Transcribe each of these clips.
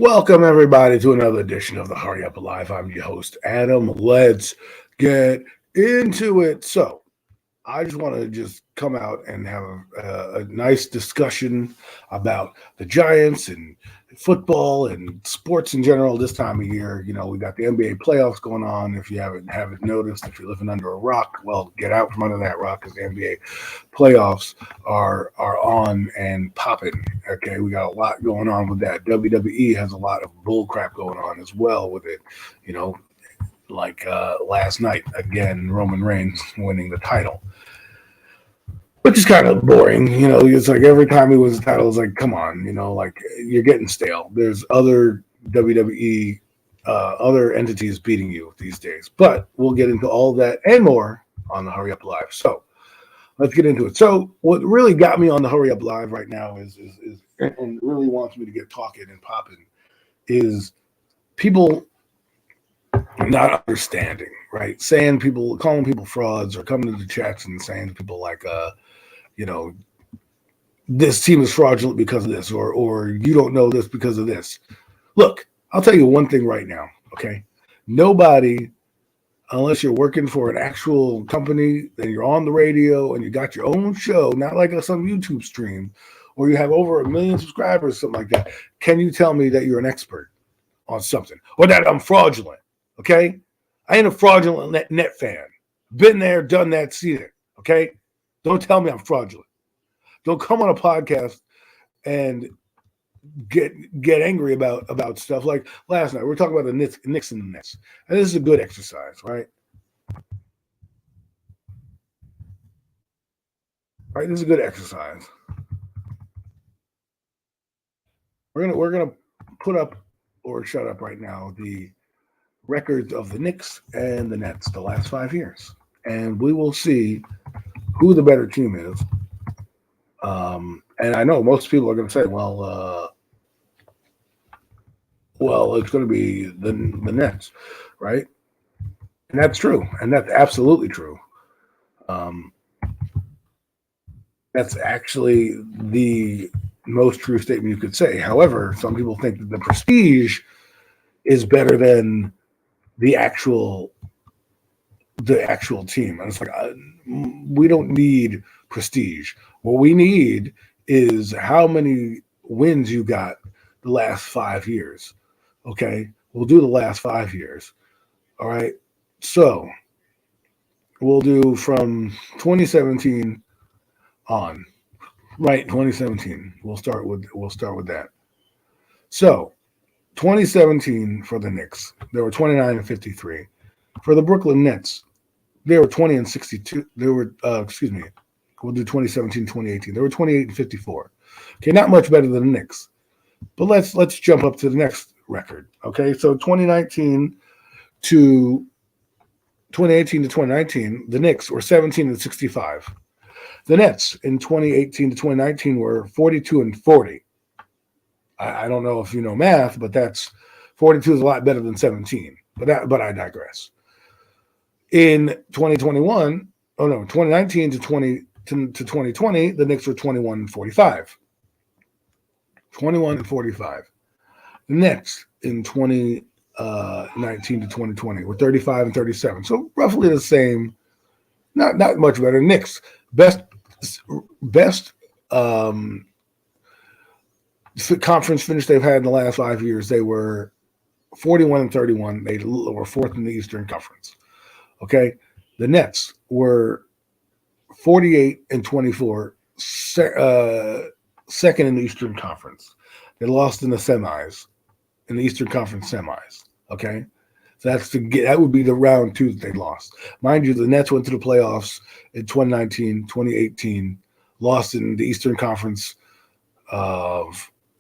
Welcome, everybody, to another edition of the Hurry Up Alive. I'm your host, Adam. Let's get into it. So, I just want to just come out and have a nice discussion about the Giants and football and sports in general this time of year. You know, we got the NBA playoffs going on. If you haven't noticed, if you're living under a rock, well, get out from under that rock because the NBA playoffs are on and popping. Okay, we got a lot going on with that. WWE has a lot of bull crap going on as well with it. You know, like last night again, Roman Reigns winning the title, which is kind of boring. You know, it's like every time he wins the title, it's like, come on, you know, like you're getting stale. There's other WWE, other entities beating you these days. But we'll get into all that and more on the Hurry Up Live. So let's get into it. So what really got me on the Hurry Up Live right now is and really wants me to get talking and popping is people not understanding, right? Saying people, calling people frauds, or coming to the chats and saying to people like, you know, this team is fraudulent because of this, or you don't know this because of this. Look, I'll tell you one thing right now, okay? Nobody, unless you're working for an actual company and you're on the radio and you got your own show, not like some YouTube stream, or you have over 1 million subscribers, something like that, can you tell me that you're an expert on something or that I'm fraudulent? Okay, I ain't a fraudulent net fan. Been there, done that, seen it. Okay, don't tell me I'm fraudulent. Don't come on a podcast and get angry about stuff like last night. We're talking about the Knicks and the Nets, and this is a good exercise, right? Right, this is a good exercise. We're gonna put up or shut up right now the records of the Knicks and the Nets the last 5 years, and we will see who the better team is. And I know most people are going to say, well, it's going to be the Nets, right? And that's true, and that's absolutely true. Um, that's actually the most true statement you could say. However, some people think that the prestige is better than the actual team. And it's like we don't need prestige. What we need is how many wins you got the last 5 years. Okay, we'll do the last 5 years. All right, so we'll do from 2017 on. Right, 2017. We'll start with that. So 2017 for the Knicks, they were 29 and 53. For the Brooklyn Nets, they were 20 and 62. They were, we'll do 2017, 2018. They were 28 and 54. Okay, not much better than the Knicks. But let's jump up to the next record. Okay, so 2018 to 2019, the Knicks were 17 and 65. The Nets in 2018 to 2019 were 42 and 40. I don't know if you know math, but that's 42 is a lot better than 17. But I digress. In 2019 to 2020, the Knicks were 21 and 45. 21 and 45. The Nets in 2019 to 2020 were 35 and 37. So roughly the same, not much better. Knicks, best conference finish they've had in the last 5 years. They were 41 and 31. They were fourth in the Eastern Conference. Okay, the Nets were 48 and 24, second in the Eastern Conference. They lost in the semis, in the Eastern Conference semis. Okay, so that would be the round two that they lost. Mind you, the Nets went to the playoffs in 2019, 2018, lost in the Eastern Conference.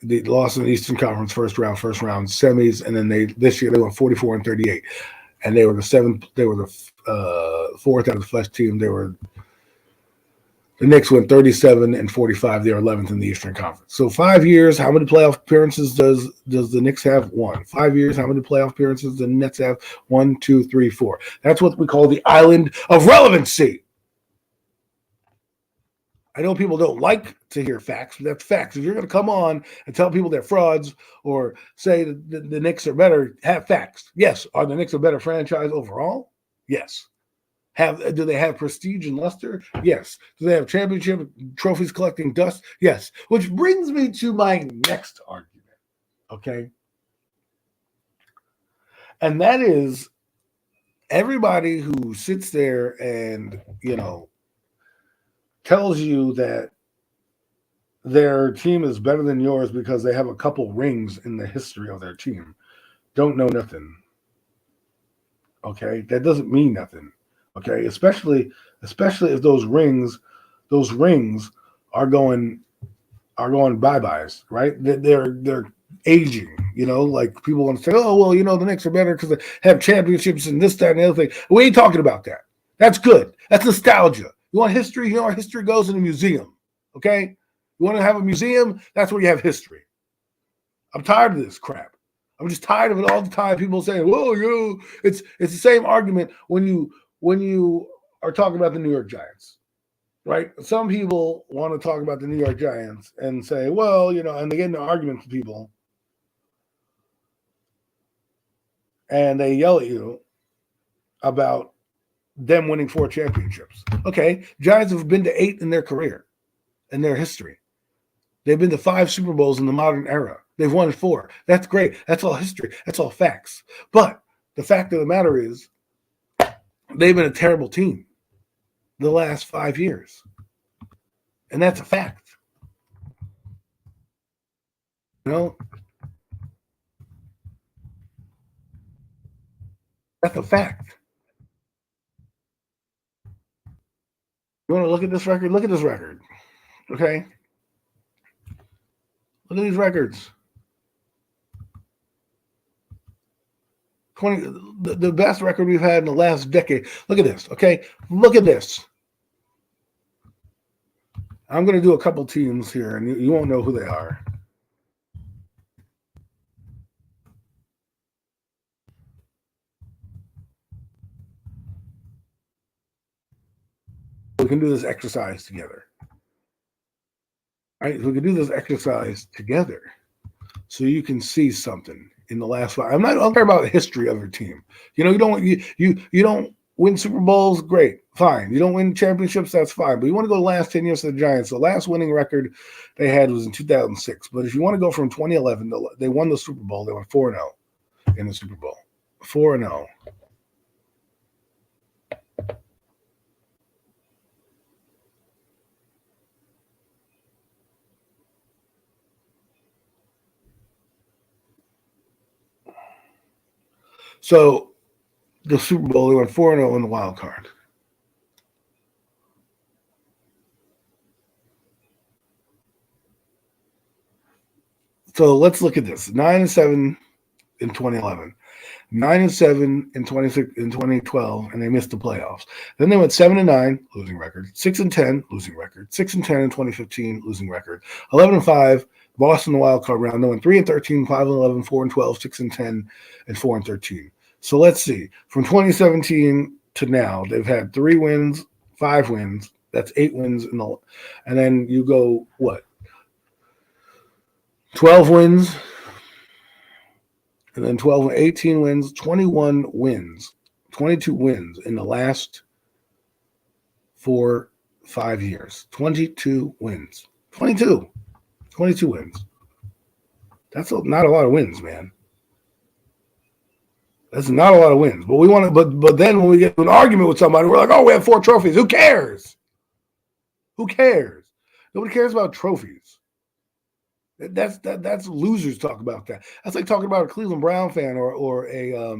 They lost in the Eastern Conference first round semis, and then this year they went 44 and 38. And they were the seventh. They were the fourth out of the flesh team. The Knicks went 37 and 45. They were 11th in the Eastern Conference. So 5 years. How many playoff appearances does the Knicks have? 1. 5 years. How many playoff appearances does the Nets have? 1, 2, 3, 4. That's what we call the island of relevancy. I know people don't like to hear facts, but that's facts. If you're going to come on and tell people they're frauds or say the Knicks are better, have facts. Yes. Are the Knicks a better franchise overall? Yes. Do they have prestige and luster? Yes. Do they have championship trophies collecting dust? Yes. Which brings me to my next argument. Okay. And that is everybody who sits there and, tells you that their team is better than yours because they have a couple rings in the history of their team don't know nothing. Okay. That doesn't mean nothing. Okay. Especially if those rings are going bye-byes, right? They're aging, like people want to say, oh, well, the Knicks are better because they have championships and this, that, and the other thing. We ain't talking about that. That's good. That's nostalgia. You want history? You know where history goes? In a museum. Okay? You want to have a museum? That's where you have history. I'm tired of this crap. I'm just tired of it all the time. People saying, well, it's the same argument when you are talking about the New York Giants. Right? Some people want to talk about the New York Giants and say, well, and they get into arguments with people and they yell at you about them winning 4 championships. Okay, Giants have been to 8 in their career, in their history. They've been to 5 Super Bowls in the modern era. They've won 4. That's great. That's all history. That's all facts. But the fact of the matter is they've been a terrible team the last 5 years. And that's a fact. That's a fact. You want to look at this record? Look at this record. Okay? Look at these records. The best record we've had in the last decade. Look at this. Okay? Look at this. I'm going to do a couple teams here, and you won't know who they are. We can do this exercise together. All right, we can do this exercise together so you can see something in the last 5. I don't care about the history of your team. You don't win Super Bowls, great, fine. You don't win championships, that's fine. But you want to go the last 10 years of the Giants. The last winning record they had was in 2006. But if you want to go from 2011, they won the Super Bowl. They went 4-0 in the Super Bowl. 4-0. So the Super Bowl, they went 4-0 in the wild card. So let's look at this. 9-7 in 2011. 9-7 in 2012, and they missed the playoffs. Then they went 7-9, losing record. 6-10, losing record. 6-10 in 2015, losing record. 11-5, lost in the wild card round. They went 3-13, 5-11, 4-12, 6-10, and 4-13. So let's see. From 2017 to now, they've had 3 wins, 5 wins. That's 8 wins and then you go what? 12 wins. And then 12, 18 wins, 21 wins, 22 wins in the last 4-5 years. 22 wins. 22 wins. That's not a lot of wins, man. That's not a lot of wins. But we want to. But then when we get to an argument with somebody, we're like, oh, we have 4 trophies. Who cares? Who cares? Nobody cares about trophies. That's losers talk about that. That's like talking about a Cleveland Brown fan or a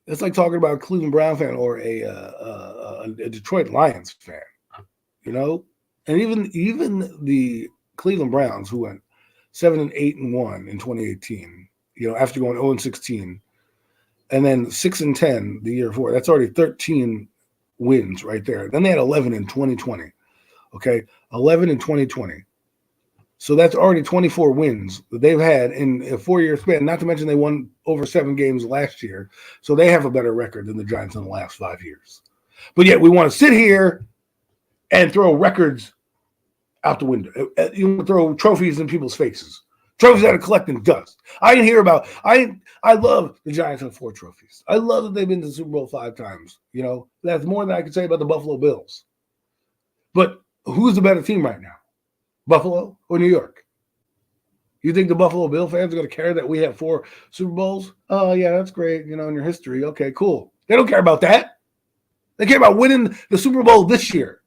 it's like talking about a Cleveland Brown fan or a Detroit Lions fan, And even the Cleveland Browns, who went 7-8-1 in 2018, after going 0-16, and then 6-10 the year before. That's already 13 wins right there. Then they had 11 in 2020. Okay, 11 in 2020. So that's already 24 wins that they've had in a 4-year span, not to mention they won over 7 games last year. So they have a better record than the Giants in the last 5 years. But yet we want to sit here and throw records out the window. You throw trophies in people's faces. Trophies that are collecting dust. I didn't hear about. I love the Giants have 4 trophies. I love that they've been to the Super Bowl 5 times. You know, that's more than I could say about the Buffalo Bills. But who's the better team right now? Buffalo or New York? You think the Buffalo Bill fans are going to care that we have 4 Super Bowls? Oh, yeah, that's great. You know, in your history. Okay, cool. They don't care about that. They care about winning the Super Bowl this year.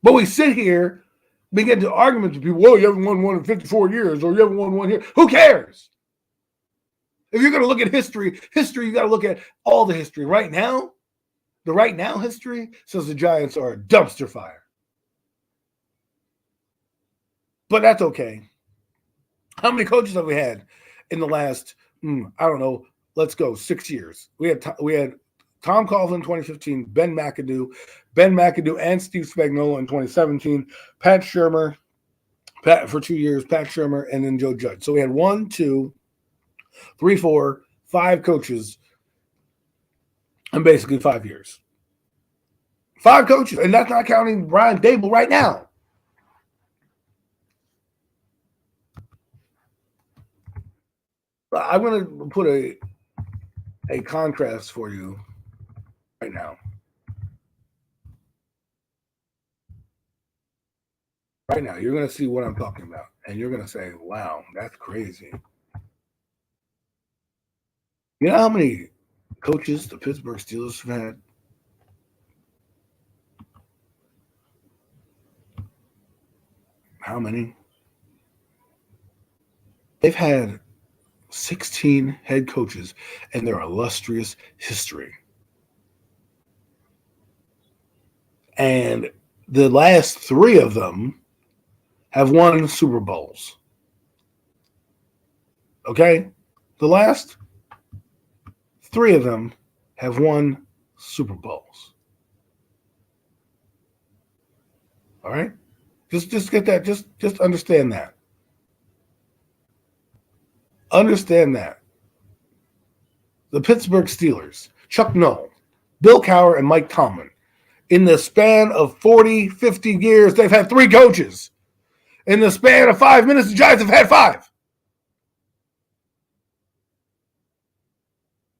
But we sit here, we get into arguments with people, well, you haven't won one in 54 years, or you haven't won one here. Who cares? If you're going to look at history, you got to look at all the history. Right now, the right now history says the Giants are a dumpster fire. But that's okay. How many coaches have we had in the last, I don't know, let's go 6 years? We had Tom Coughlin in 2015, Ben McAdoo and Steve Spagnuolo in 2017, Pat Shurmur for 2 years, Pat Shurmur, and then Joe Judge. So we had 1, 2, 3, 4, 5 coaches in basically 5 years. 5 coaches, and that's not counting Brian Daboll right now. I'm going to put a contrast for you right now. Right now, you're going to see what I'm talking about, and you're going to say, wow, that's crazy. You know how many coaches the Pittsburgh Steelers have had? How many? They've had 16 head coaches in their illustrious history. And the last 3 of them have won Super Bowls. Okay? The last 3 of them have won Super Bowls. All right? Just get that. Just understand that. Understand that. The Pittsburgh Steelers, Chuck Noll, Bill Cowher, and Mike Tomlin, in the span of 40, 50 years, they've had 3 coaches. In the span of 5 minutes, the Giants have had 5.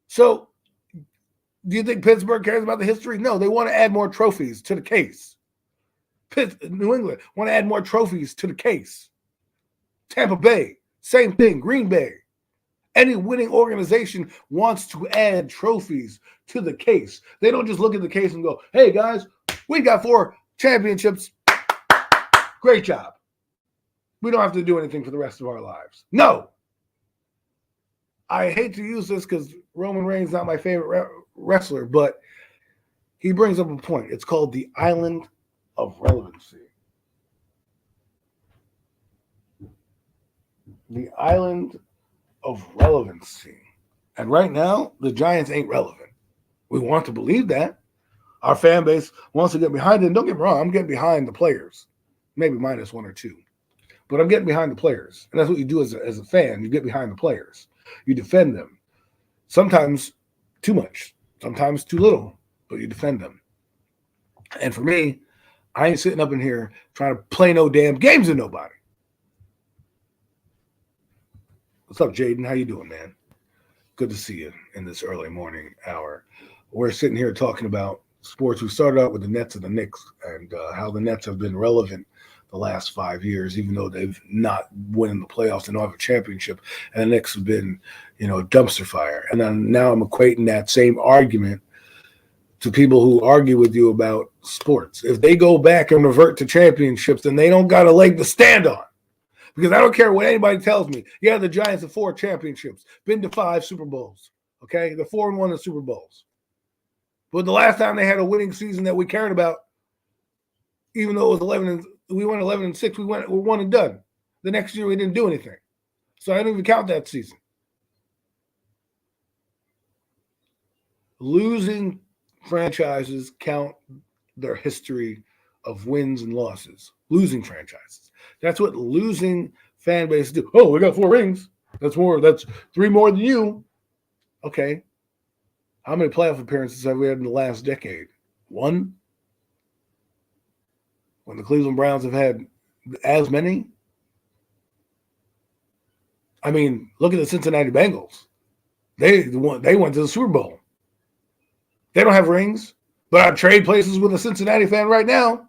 So, do you think Pittsburgh cares about the history? No, they want to add more trophies to the case. New England want to add more trophies to the case. Tampa Bay, same thing. Green Bay. Any winning organization wants to add trophies to the case. They don't just look at the case and go, hey, guys, we got 4 championships. Great job. We don't have to do anything for the rest of our lives. No. I hate to use this because Roman Reigns is not my favorite wrestler, but he brings up a point. It's called the island of relevancy. The island of relevancy. And right now, the Giants ain't relevant. We want to believe that. Our fan base wants to get behind it. And don't get me wrong, I'm getting behind the players. Maybe minus 1 or 2. But I'm getting behind the players. And that's what you do as a fan. You get behind the players. You defend them. Sometimes too much. Sometimes too little. But you defend them. And for me, I ain't sitting up in here trying to play no damn games with nobody. What's up, Jaden? How you doing, man? Good to see you in this early morning hour. We're sitting here talking about sports. We started out with the Nets and the Knicks and how the Nets have been relevant the last 5 years, even though they've not won the playoffs and don't have a championship. And the Knicks have been, a dumpster fire. And then now I'm equating that same argument to people who argue with you about sports. If they go back and revert to championships, then they don't got a leg to stand on. Because I don't care what anybody tells me. Yeah, the Giants have 4 championships, been to 5 Super Bowls. Okay, they're 4-1 in Super Bowls. But the last time they had a winning season that we cared about, even though it was we went 11-6, we're 1 and done. The next year we didn't do anything, so I didn't even count that season. Losing franchises count their history of wins and losses. Losing franchises. That's what losing fan bases do. Oh, we got 4 rings. That's 3 more than you. Okay. How many playoff appearances have we had in the last decade? One? When the Cleveland Browns have had as many? I mean, look at the Cincinnati Bengals. They went to the Super Bowl. They don't have rings, but I'd trade places with a Cincinnati fan right now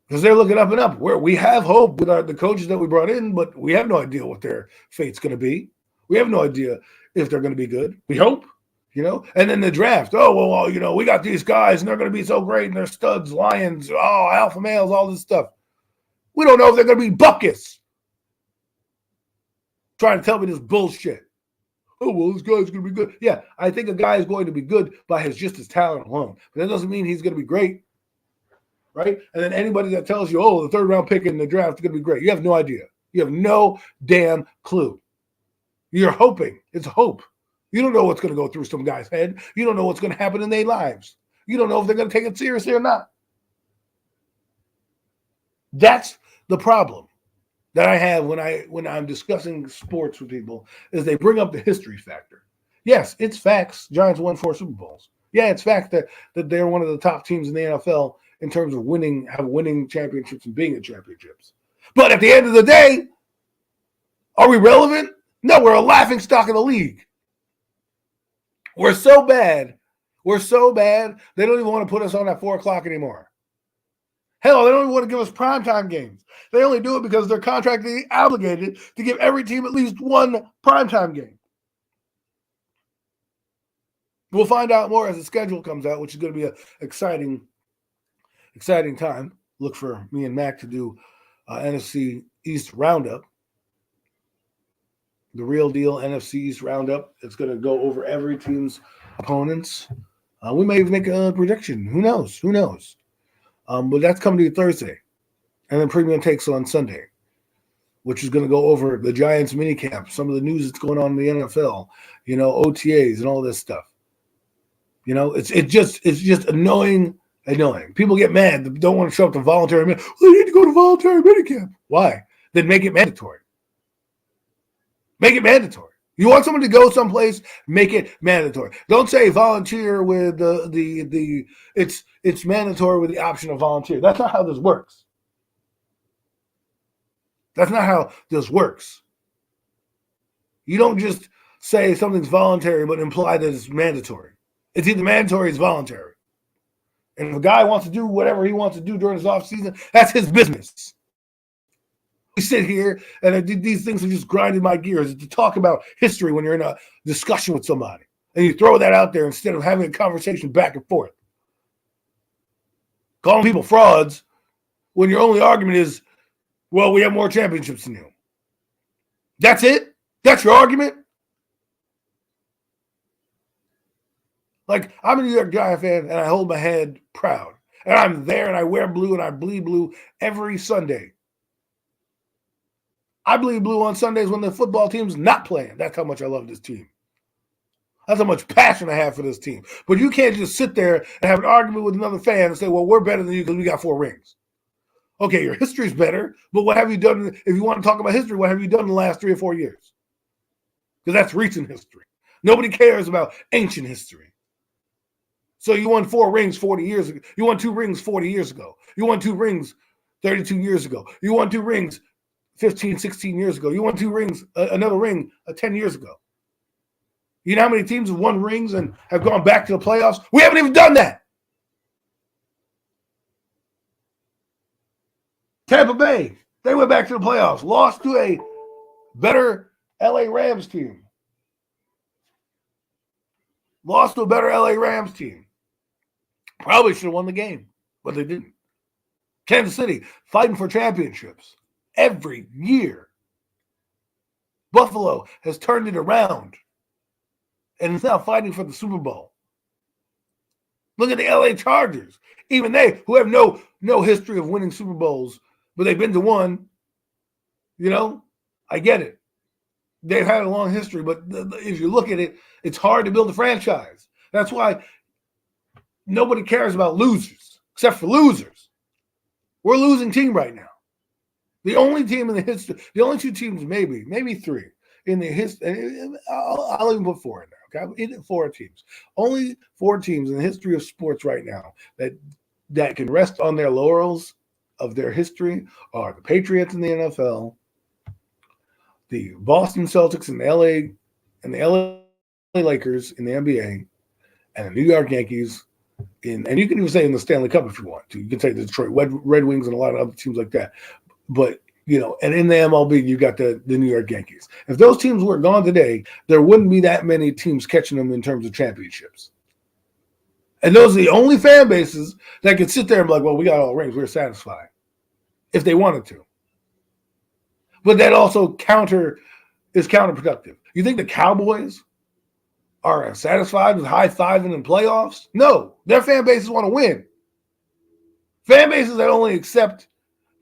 because they're looking up and up. We have hope with the coaches that we brought in, but we have no idea what their fate's going to be. We have no idea if they're going to be good. We hope, And then the draft. Oh, well, we got these guys, and they're going to be so great, and they're studs, lions, alpha males, all this stuff. We don't know if they're going to be buckets. Trying to tell me this bullshit. Oh, well, this guy's going to be good. Yeah, I think a guy is going to be good by just his talent alone. But that doesn't mean he's going to be great, right? And then anybody that tells you, the third-round pick in the draft is going to be great, you have no idea. You have no damn clue. You're hoping. It's hope. You don't know what's going to go through some guy's head. You don't know what's going to happen in their lives. You don't know if they're going to take it seriously or not. That's the problem that I have when I'm discussing sports with people is they bring up the history factor. Yes, it's facts. Giants won 4 Super Bowls. Yeah, it's fact that they're one of the top teams in the NFL in terms of winning championships and being in championships. But at the end of the day, are we relevant? No, we're a laughing stock of the league. We're so bad. They don't even want to put us on at 4 o'clock anymore. Hell, they don't even want to give us primetime games. They only do it because they're contractually obligated to give every team at least one primetime game. We'll find out more as the schedule comes out, which is going to be an exciting time. Look for me and Mac to do NFC East Roundup. The real deal NFC East Roundup. It's going to go over every team's opponents. We may even make a prediction. Who knows? But that's coming to you Thursday. And then Premium Takes on Sunday, which is going to go over the Giants minicamp, some of the news that's going on in the NFL, OTAs and all this stuff. It's just annoying. People get mad. They don't want to show up to voluntary minicamp. Well, they need to go to voluntary minicamp. Why? Then make it mandatory. Make it mandatory. You want someone to go someplace, make it mandatory. Don't say volunteer with it's mandatory with the option of volunteer. That's not how this works. You don't just say something's voluntary but imply that it's mandatory. It's either mandatory or it's voluntary. And if a guy wants to do whatever he wants to do during his off season, that's his business. We sit here and these things are just grinding my gears to talk about history when you're in a discussion with somebody. And you throw that out there instead of having a conversation back and forth. Calling people frauds when your only argument is, well, we have more championships than you. That's it? That's your argument? Like, I'm a New York Giant fan, and I hold my head proud. And I'm there, and I wear blue, and I bleed blue every Sunday. I bleed blue on Sundays when the football team's not playing. That's how much I love this team. That's how much passion I have for this team. But you can't just sit there and have an argument with another fan and say, well, we're better than you because we got 4 rings. Okay, your history's better, but what have you done? If you want to talk about history, what have you done in the last 3 or 4 years? Because that's recent history. Nobody cares about ancient history. So you won 4 rings 40 years ago. You won 2 rings 40 years ago. You won 2 rings 32 years ago. You won 2 rings 15, 16 years ago. You won 2 rings, another ring 10 years ago. You know how many teams have won rings and have gone back to the playoffs? We haven't even done that. Tampa Bay, they went back to the playoffs, lost to a better LA Rams team. Probably should have won the game, but they didn't. Kansas City, fighting for championships every year. Buffalo has turned it around and is now fighting for the Super Bowl. Look at the LA Chargers. Even they, who have no history of winning Super Bowls, but they've been to one, I get it. They've had a long history, but if you look at it, it's hard to build a franchise. That's why nobody cares about losers, except for losers. We're a losing team right now. The only team in the history, the only 2 teams, maybe 3, in the history. I'll even put 4 in there. Okay, 4 teams. Only 4 teams in the history of sports right now that can rest on their laurels of their history are the Patriots in the NFL, the Boston Celtics in the LA Lakers in the NBA, and the New York Yankees and you can even say in the Stanley Cup if you want to. You can say the Detroit Red Wings and a lot of other teams like that. But and in the MLB, you got the New York Yankees. If those teams were gone today, there wouldn't be that many teams catching them in terms of championships. And those are the only fan bases that could sit there and be like, well, we got all rings. We're satisfied if they wanted to. But that also is counterproductive. You think the Cowboys are satisfied with high-fiving in playoffs? No. Their fan bases want to win. Fan bases that only accept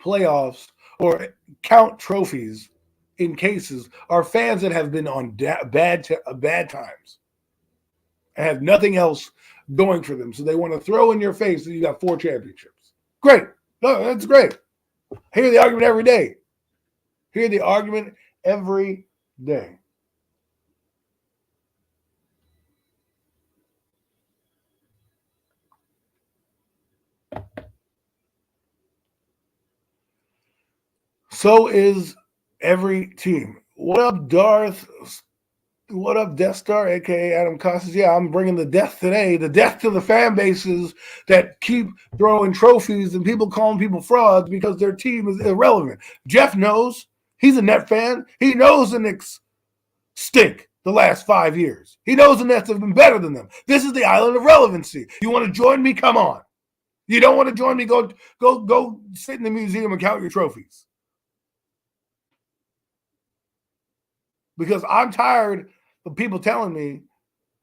playoffs or count trophies in cases are fans that have been on bad times and have nothing else going for them. So they want to throw in your face that you got 4 championships. Great. No, that's great. I hear the argument every day. So is every team. What up, Darth? What up, Death Star, a.k.a. Adam Costas? Yeah, I'm bringing the death today. The death to the fan bases that keep throwing trophies and people calling people frauds because their team is irrelevant. Jeff knows. He's a Net fan. He knows the Knicks stink the last 5 years. He knows the Nets have been better than them. This is the island of relevancy. You want to join me? Come on. You don't want to join me? Go sit in the museum and count your trophies. Because I'm tired of people telling me,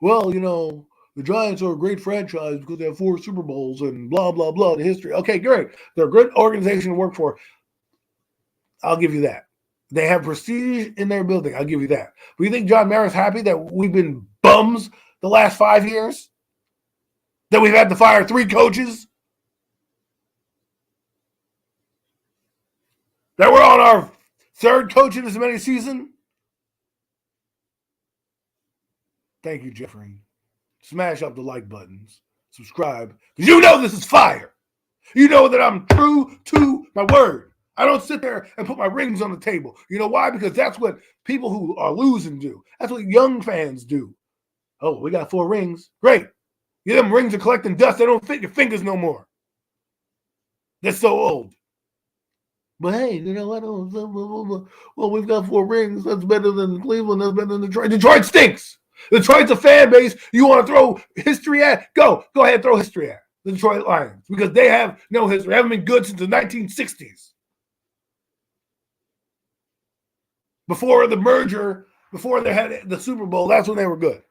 well, the Giants are a great franchise because they have 4 Super Bowls and blah, blah, blah, the history. Okay, great. They're a good organization to work for. I'll give you that. They have prestige in their building. I'll give you that. But you think John Mara's happy that we've been bums the last 5 years? That we've had to fire 3 coaches? That we're on our 3rd coach in as many season? Thank you, Jeffrey. Smash up the like buttons. Subscribe. Because you know this is fire. You know that I'm true to my word. I don't sit there and put my rings on the table. You know why? Because that's what people who are losing do. That's what young fans do. Oh, we got 4 rings. Great. Yeah, them rings are collecting dust. They don't fit your fingers no more. They're so old. But hey, well, we've got 4 rings. That's better than Cleveland. That's better than Detroit. Detroit stinks. Detroit's a fan base you want to throw history at? Go ahead and throw history at the Detroit Lions because they have no history. They haven't been good since the 1960s. Before the merger, before they had the Super Bowl, that's when they were good.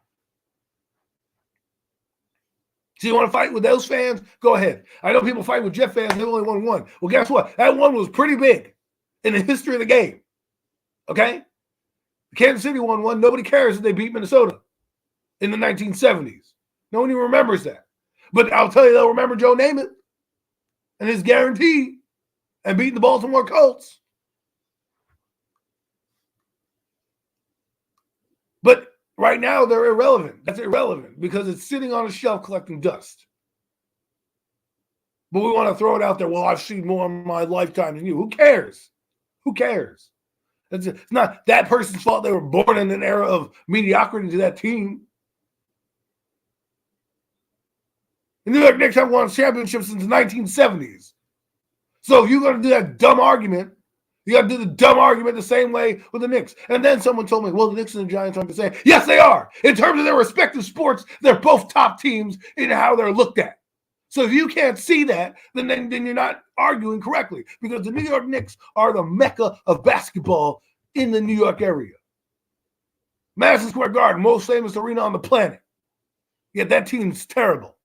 So you want to fight with those fans? Go ahead. I know people fight with Jet fans. They only won 1. Well, guess what? That 1 was pretty big in the history of the game. Okay? Kansas City won 1. Nobody cares if they beat Minnesota in the 1970s. No one even remembers that. But I'll tell you, they'll remember Joe Namath and his guarantee and beating the Baltimore Colts. But right now, they're irrelevant. That's irrelevant because it's sitting on a shelf collecting dust. But we want to throw it out there. Well, I've seen more in my lifetime than you. Who cares? Who cares? It's not that person's fault they were born in an era of mediocrity to that team. The New York Knicks have won championships since the 1970s. So if you're going to do that dumb argument, you got to do the dumb argument the same way with the Knicks. And then someone told me, well, the Knicks and the Giants aren't the same. Yes, they are. In terms of their respective sports, they're both top teams in how they're looked at. So if you can't see that, then you're not arguing correctly because the New York Knicks are the mecca of basketball in the New York area. Madison Square Garden, most famous arena on the planet. Yet that team's terrible.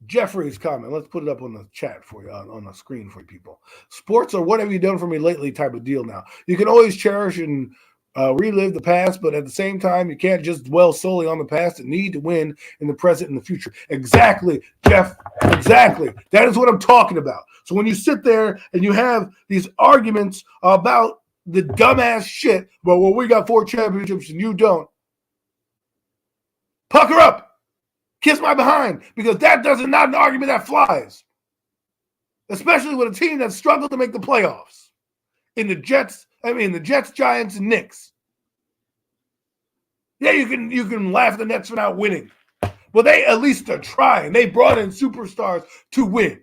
Jeffrey's comment. Let's put it up on the chat for you, on the screen for you people. Sports are what have you done for me lately type of deal now. You can always cherish and relive the past, but at the same time, you can't just dwell solely on the past and need to win in the present and the future. Exactly, Jeff. Exactly. That is what I'm talking about. So when you sit there and you have these arguments about the dumbass shit, but well, we got 4 championships and you don't. Pucker up. Kiss my behind, because that does not an argument that flies. Especially with a team that struggled to make the playoffs. The Jets, Giants, and Knicks. Yeah, you can laugh at the Nets for not winning. But they at least are trying. They brought in superstars to win.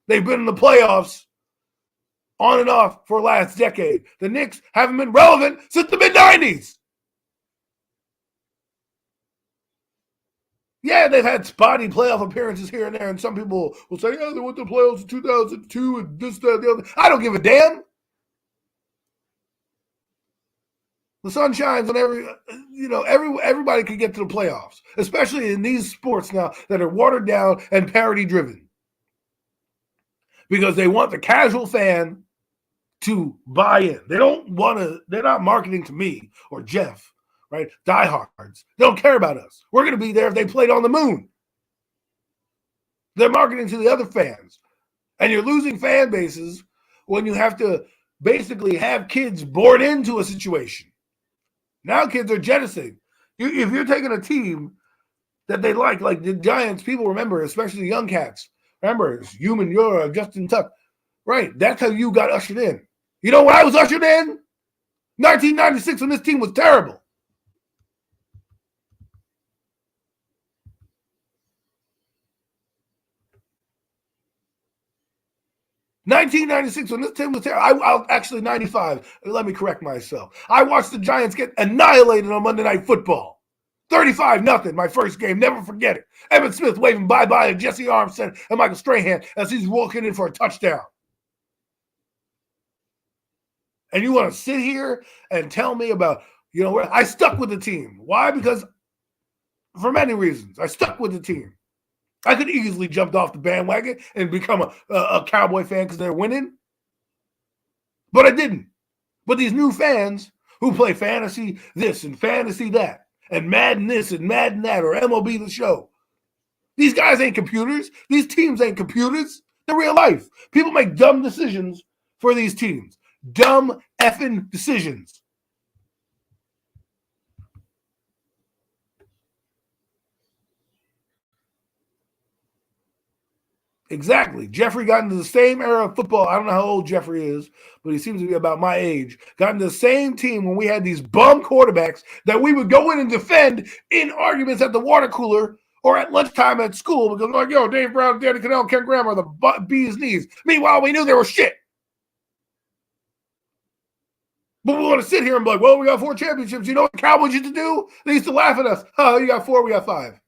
They've been in the playoffs on and off for the last decade. The Knicks haven't been relevant since the mid-90s. Yeah, they've had spotty playoff appearances here and there, and some people will say, yeah, they went to the playoffs in 2002 and this, that, the other. I don't give a damn. The sun shines on everybody can get to the playoffs, especially in these sports now that are watered down and parity driven. Because they want the casual fan to buy in. They're not marketing to me or Jeff, right? Diehards. They don't care about us. We're going to be there if they played on the moon. They're marketing to the other fans. And you're losing fan bases when you have to basically have kids born into a situation. Now kids are jettisoning. If you're taking a team that they like the Giants, people remember, especially the young cats. Remember, it's Human Eura, Justin Tuck. Right, that's how you got ushered in. You know when I was ushered in? 1996, when this team was terrible. '96 when this team was terrible. I actually 95. Let me correct myself. I watched the Giants get annihilated on Monday Night Football. 35-0, my first game. Never forget it. Evan Smith waving bye-bye to Jesse Armstead and Michael Strahan as he's walking in for a touchdown. And you want to sit here and tell me about, I stuck with the team. Why? Because for many reasons, I stuck with the team. I could easily jumped off the bandwagon and become a Cowboy fan because they're winning. But I didn't. But these new fans who play fantasy this and fantasy that and Madden this and Madden that or MLB The Show. These guys ain't computers. These teams ain't computers. They're real life. People make dumb decisions for these teams. Dumb effing decisions. Exactly. Jeffrey got into the same era of football. I don't know how old Jeffrey is, but he seems to be about my age. Got into the same team when we had these bum quarterbacks that we would go in and defend in arguments at the water cooler or at lunchtime at school because like, yo, Dave Brown, Danny Cannell, Ken Graham are the bee's knees. Meanwhile, we knew they were shit. But we want to sit here and be like, well, we got 4 championships. You know what the Cowboys used to do? They used to laugh at us. Oh, you got 4, we got 5.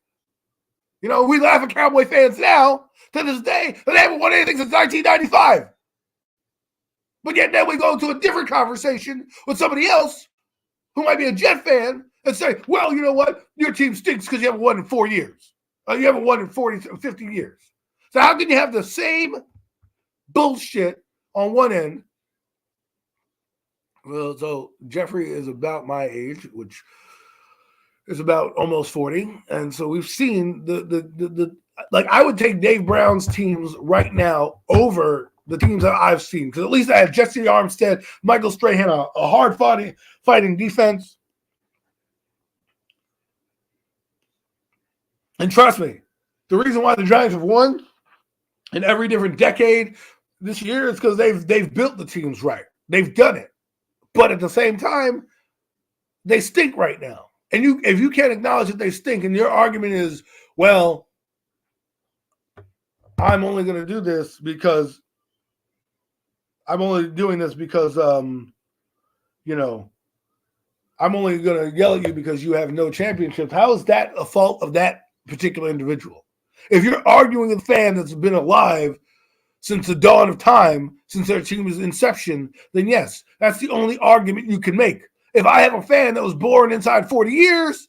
We laugh at Cowboy fans now to this day. They haven't won anything since 1995. But yet then we go to a different conversation with somebody else who might be a Jet fan and say, well, you know what? Your team stinks because you haven't won in 4 years. You haven't won in 40, 50 years. So how can you have the same bullshit on one end? Well, so Jeffrey is about my age, which is about almost 40. And so we've seen the I would take Dave Brown's teams right now over the teams that I've seen. Because at least I have Jesse Armstead, Michael Strahan, a hard fighting defense. And trust me, the reason why the Giants have won in every different decade this year is because they've built the teams right. They've done it. But at the same time, they stink right now. And if you can't acknowledge that they stink, and your argument is, well, I'm only going to do this because I'm only doing this because, I'm only going to yell at you because you have no championships. How is that a fault of that particular individual? If you're arguing with a fan that's been alive since the dawn of time, since their team's inception, then yes, that's the only argument you can make. If I have a fan that was born inside 40 years,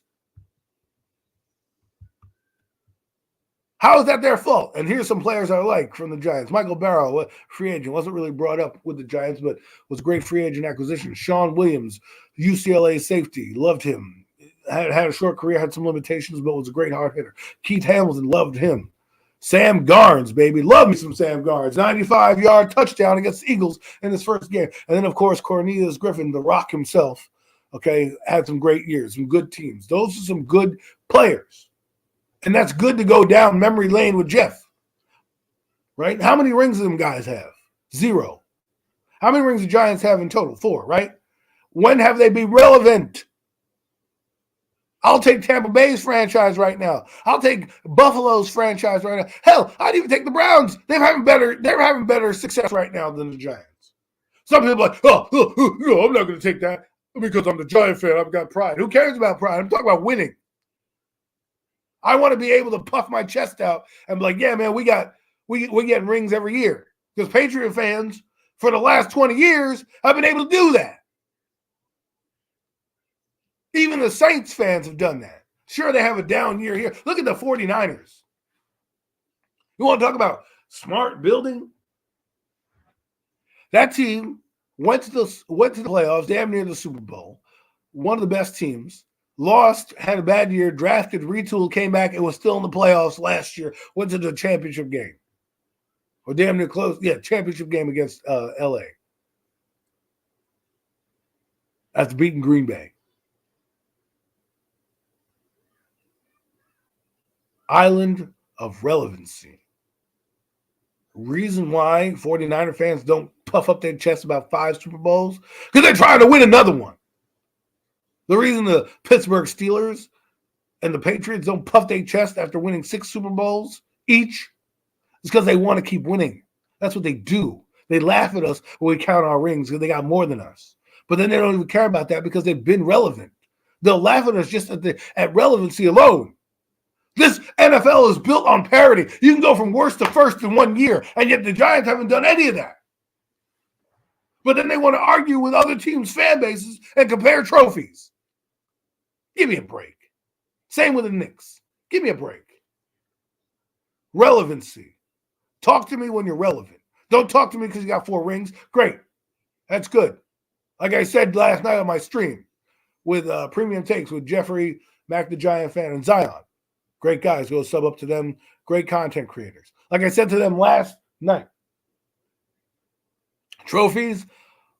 how is that their fault? And here's some players I like from the Giants. Michael Barrow, free agent, wasn't really brought up with the Giants, but was a great free agent acquisition. Sean Williams, UCLA safety, loved him. Had a short career, had some limitations, but was a great hard hitter. Keith Hamilton, loved him. Sam Garnes, baby. Love me some Sam Garnes. 95-yard touchdown against the Eagles in his first game. And then, of course, Cornelius Griffin, the Rock himself, okay, had some great years, some good teams. Those are some good players. And that's good to go down memory lane with Jeff. Right? How many rings do them guys have? 0. How many rings do Giants have in total? 4, right? When have they been relevant? I'll take Tampa Bay's franchise right now. I'll take Buffalo's franchise right now. Hell, I'd even take the Browns. They're having better success right now than the Giants. Some people are like, no, I'm not going to take that because I'm the Giant fan. I've got pride. Who cares about pride? I'm talking about winning. I want to be able to puff my chest out and be like, yeah, man, we're getting rings every year. Because Patriot fans for the last 20 years have been able to do that. Even the Saints fans have done that. Sure, they have a down year here. Look at the 49ers. You want to talk about smart building? That team went to the playoffs, damn near the Super Bowl. One of the best teams. Lost, had a bad year, drafted, retooled, came back, and was still in the playoffs last year. Went to the championship game. Or damn near close. Yeah, championship game against LA. After beating Green Bay. Island of relevancy. Reason why 49er fans don't puff up their chest about 5 Super Bowls? Because they're trying to win another one. The reason the Pittsburgh Steelers and the Patriots don't puff their chest after winning 6 Super Bowls each is because they want to keep winning. That's what they do. They laugh at us when we count our rings because they got more than us. But then they don't even care about that because they've been relevant. They'll laugh at us just at relevancy alone. This NFL is built on parity. You can go from worst to first in 1 year, and yet the Giants haven't done any of that. But then they want to argue with other teams' fan bases and compare trophies. Give me a break. Same with the Knicks. Give me a break. Relevancy. Talk to me when you're relevant. Don't talk to me because you got 4 rings. Great. That's good. Like I said last night on my stream with Premium Takes with Jeffrey, Mac the Giant fan, and Zion. Great guys. Go sub up to them. Great content creators. Like I said to them last night, trophies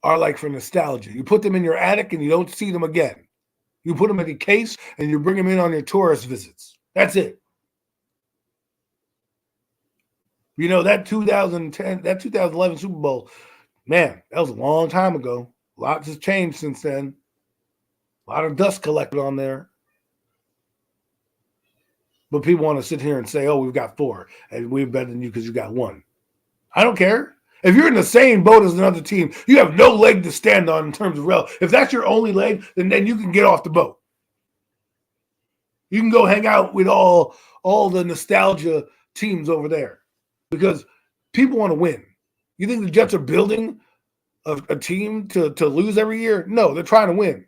are like for nostalgia. You put them in your attic and you don't see them again. You put them in a case and you bring them in on your tourist visits. That's it. You know, that 2011 Super Bowl, man, that was a long time ago. Lots has changed since then. A lot of dust collected on there. But people want to sit here and say, oh, we've got 4, and we're better than you because you got 1. I don't care. If you're in the same boat as another team, you have no leg to stand on in terms of if that's your only leg, then you can get off the boat. You can go hang out with all the nostalgia teams over there because people want to win. You think the Jets are building a team to lose every year? No, they're trying to win.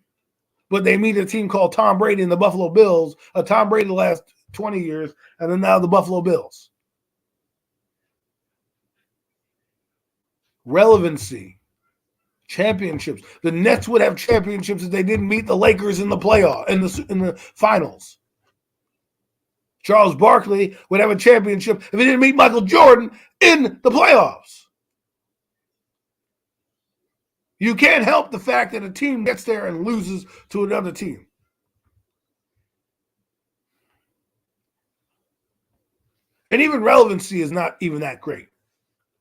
But they meet a team called Tom Brady and the Buffalo Bills, Tom Brady the last 20 years, and then now the Buffalo Bills. Relevancy. Championships. The Nets would have championships if they didn't meet the Lakers in the playoff, in the finals. Charles Barkley would have a championship if he didn't meet Michael Jordan in the playoffs. You can't help the fact that a team gets there and loses to another team. And even relevancy is not even that great.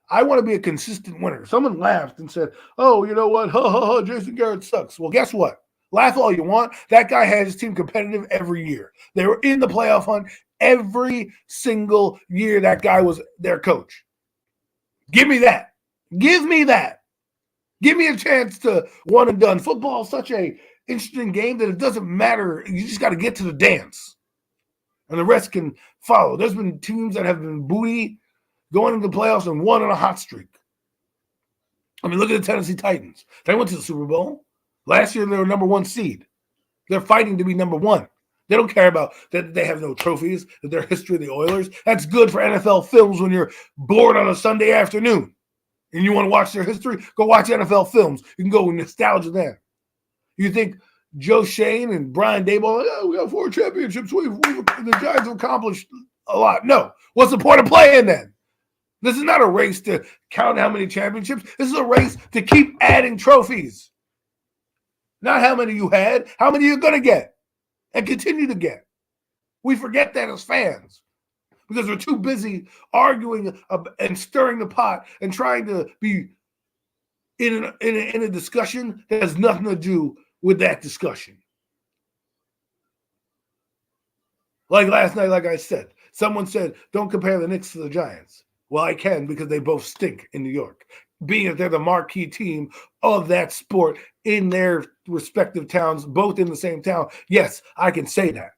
I want to be a consistent winner. Someone laughed and said, oh, you know what? Jason Garrett sucks. Well, guess what? Laugh all you want. That guy had his team competitive every year. They were in the playoff hunt every single year that guy was their coach. Give me that. Give me that. Give me a chance to one and done. Football is such an interesting game that it doesn't matter. You just got to get to the dance. And the rest can follow. There's been teams that have been booty going into the playoffs and won on a hot streak. I mean, look at the Tennessee Titans. They went to the Super Bowl. Last year, they were number 1 seed. They're fighting to be number 1. They don't care about that they have no trophies, that their history of the Oilers. That's good for NFL films when you're bored on a Sunday afternoon and you want to watch their history. Go watch NFL films. You can go with nostalgia there. You think Joe Shane and Brian Daboll, we got 4 championships. The Giants have accomplished a lot. No. What's the point of playing then? This is not a race to count how many championships. This is a race to keep adding trophies. Not how many you had, how many you're going to get and continue to get. We forget that as fans because we're too busy arguing and stirring the pot and trying to be in a discussion that has nothing to do with that discussion. Like last night, like I said, someone said, don't compare the Knicks to the Giants. Well, I can because they both stink in New York. Being that they're the marquee team of that sport in their respective towns, both in the same town, yes, I can say that.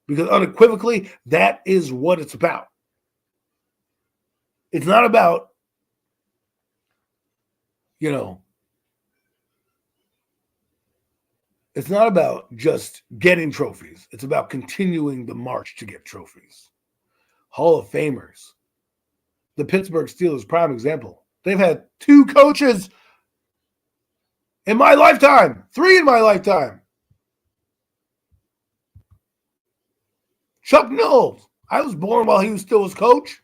Because unequivocally, that is what it's about. It's not about, it's not about just getting trophies. It's about continuing the march to get trophies. Hall of Famers. The Pittsburgh Steelers, prime example. They've had 2 coaches in my lifetime, 3 in my lifetime. Chuck Knowles. I was born while he was still his coach.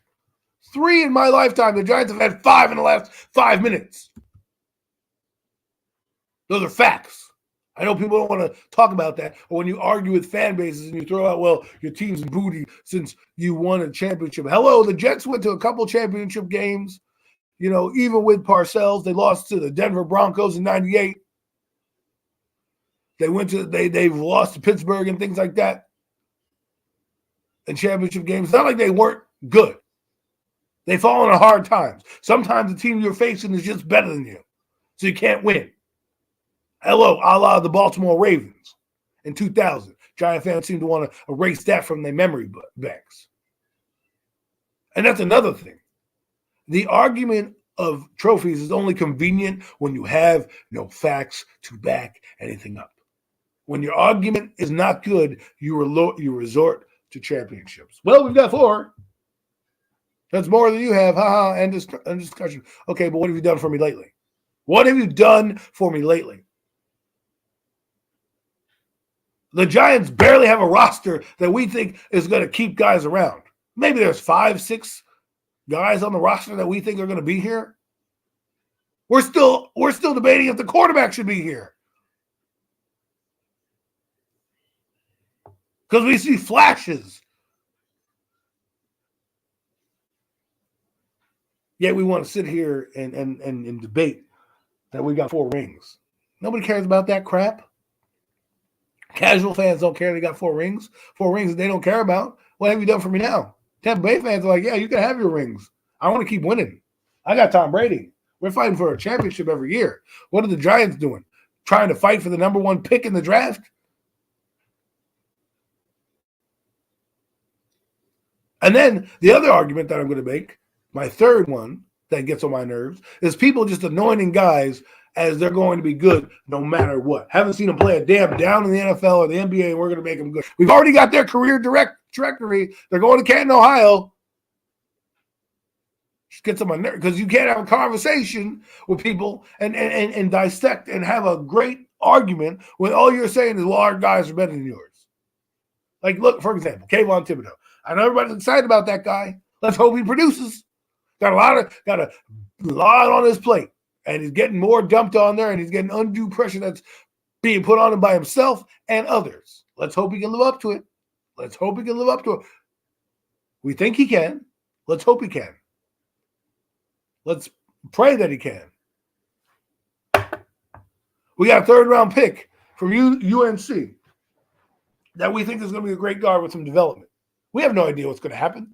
3 in my lifetime. The Giants have had 5 in the last 5 minutes. Those are facts. I know people don't want to talk about that. Or when you argue with fan bases and you throw out, well, your team's booty since you won a championship. Hello, the Jets went to a couple championship games. Even with Parcells, they lost to the Denver Broncos in '98. They've lost to Pittsburgh and things like that. In championship games. It's not like they weren't good. They fall into hard times. Sometimes the team you're facing is just better than you. So you can't win. Hello, a la the Baltimore Ravens in 2000. Giant fans seem to want to erase that from their memory banks. And that's another thing. The argument of trophies is only convenient when you have no facts to back anything up. When your argument is not good, you resort to championships. Well, we've got 4. That's more than you have. End discussion. Okay, but what have you done for me lately? What have you done for me lately? The Giants barely have a roster that we think is going to keep guys around. Maybe there's 5, 6 guys on the roster that we think are going to be here. We're still debating if the quarterback should be here. Because we see flashes. Yet we want to sit here and debate that we got 4 rings. Nobody cares about that crap. Casual fans don't care they got 4 rings. 4 rings that they don't care about. What have you done for me now? Tampa Bay fans are like, yeah, you can have your rings. I want to keep winning. I got Tom Brady. We're fighting for a championship every year. What are the Giants doing? Trying to fight for the number 1 pick in the draft? And then the other argument that I'm going to make, my third one that gets on my nerves, is people just anointing guys as they're going to be good no matter what. Haven't seen them play a damn down in the NFL or the NBA, and we're going to make them good. We've already got their career trajectory. They're going to Canton, Ohio. Just gets on my nerves because you can't have a conversation with people and dissect and have a great argument when all you're saying is, well, our guys are better than yours. Like, look, for example, Kayvon Thibodeau. I know everybody's excited about that guy. Let's hope he produces. Got a lot on his plate. And he's getting more dumped on there, and he's getting undue pressure that's being put on him by himself and others. Let's hope he can live up to it. Let's hope he can live up to it. We think he can. Let's hope he can. Let's pray that he can. We got a 3rd-round pick from UNC that we think is going to be a great guard with some development. We have no idea what's going to happen.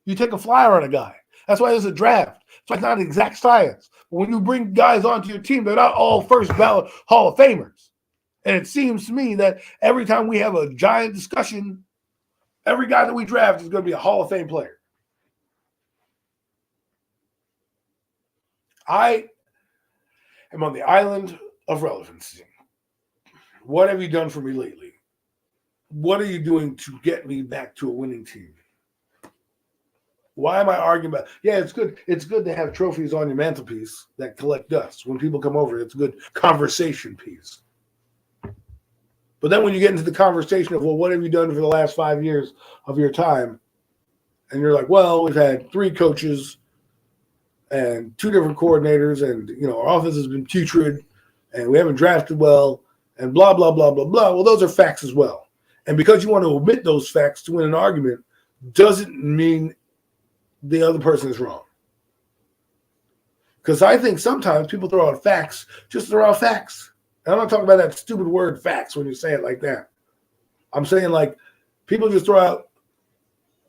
You take a flyer on a guy. That's why there's a draft. So it's not exact science. But when you bring guys onto your team, they're not all first ballot Hall of Famers. And it seems to me that every time we have a Giant discussion, every guy that we draft is going to be a Hall of Fame player. I am on the island of relevancy. What have you done for me lately? What are you doing to get me back to a winning team? Why am I arguing about? Yeah, it's good. It's good to have trophies on your mantelpiece that collect dust. When people come over, it's a good conversation piece. But then when you get into the conversation of, well, what have you done for the last 5 years of your time? And you're like, well, we've had 3 coaches and 2 different coordinators, and our offense has been putrid, and we haven't drafted well, and blah, blah, blah, blah, blah. Well, those are facts as well. And because you want to omit those facts to win an argument doesn't mean the other person is wrong. Because I think sometimes people throw out facts, just throw out facts. And I'm not talking about that stupid word facts when you say it like that. I'm saying like people just throw out,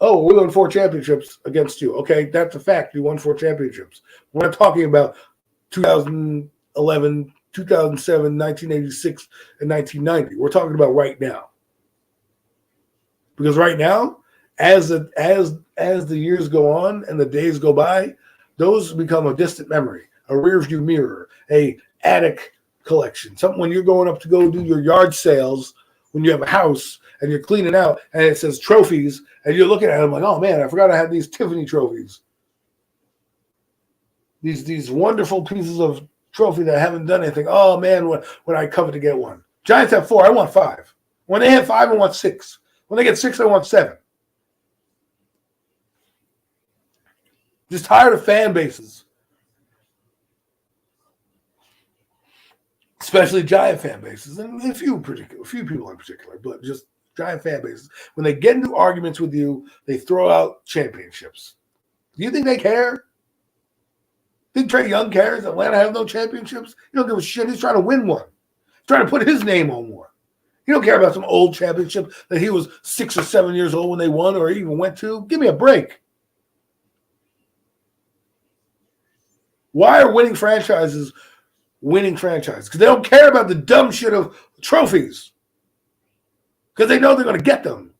oh, we won 4 championships against you. Okay, that's a fact. You won 4 championships. We're not talking about 2011, 2007, 1986, and 1990. We're talking about right now. Because right now, as the years go on and the days go by, those become a distant memory, a rear view mirror, a attic collection. Something when you're going up to go do your yard sales, when you have a house and you're cleaning out and it says trophies, and you're looking at them like, oh man, I forgot I had these Tiffany trophies. These wonderful pieces of trophy that I haven't done anything. Oh man, when I covet to get one. Giants have 4, I want 5. When they have 5, I want 6. When they get 6, I want 7. Just tired of fan bases, especially Giant fan bases, and a few people in particular, but just Giant fan bases. When they get into arguments with you, they throw out championships. Do you think they care? Think Trae Young cares? Atlanta have no championships? You don't give a shit. He's trying to win one. He's trying to put his name on one. You don't care about some old championship that he was 6 or 7 years old when they won or even went to. Give me a break. Why are winning franchises winning franchises? Because they don't care about the dumb shit of trophies. Because they know they're going to get them.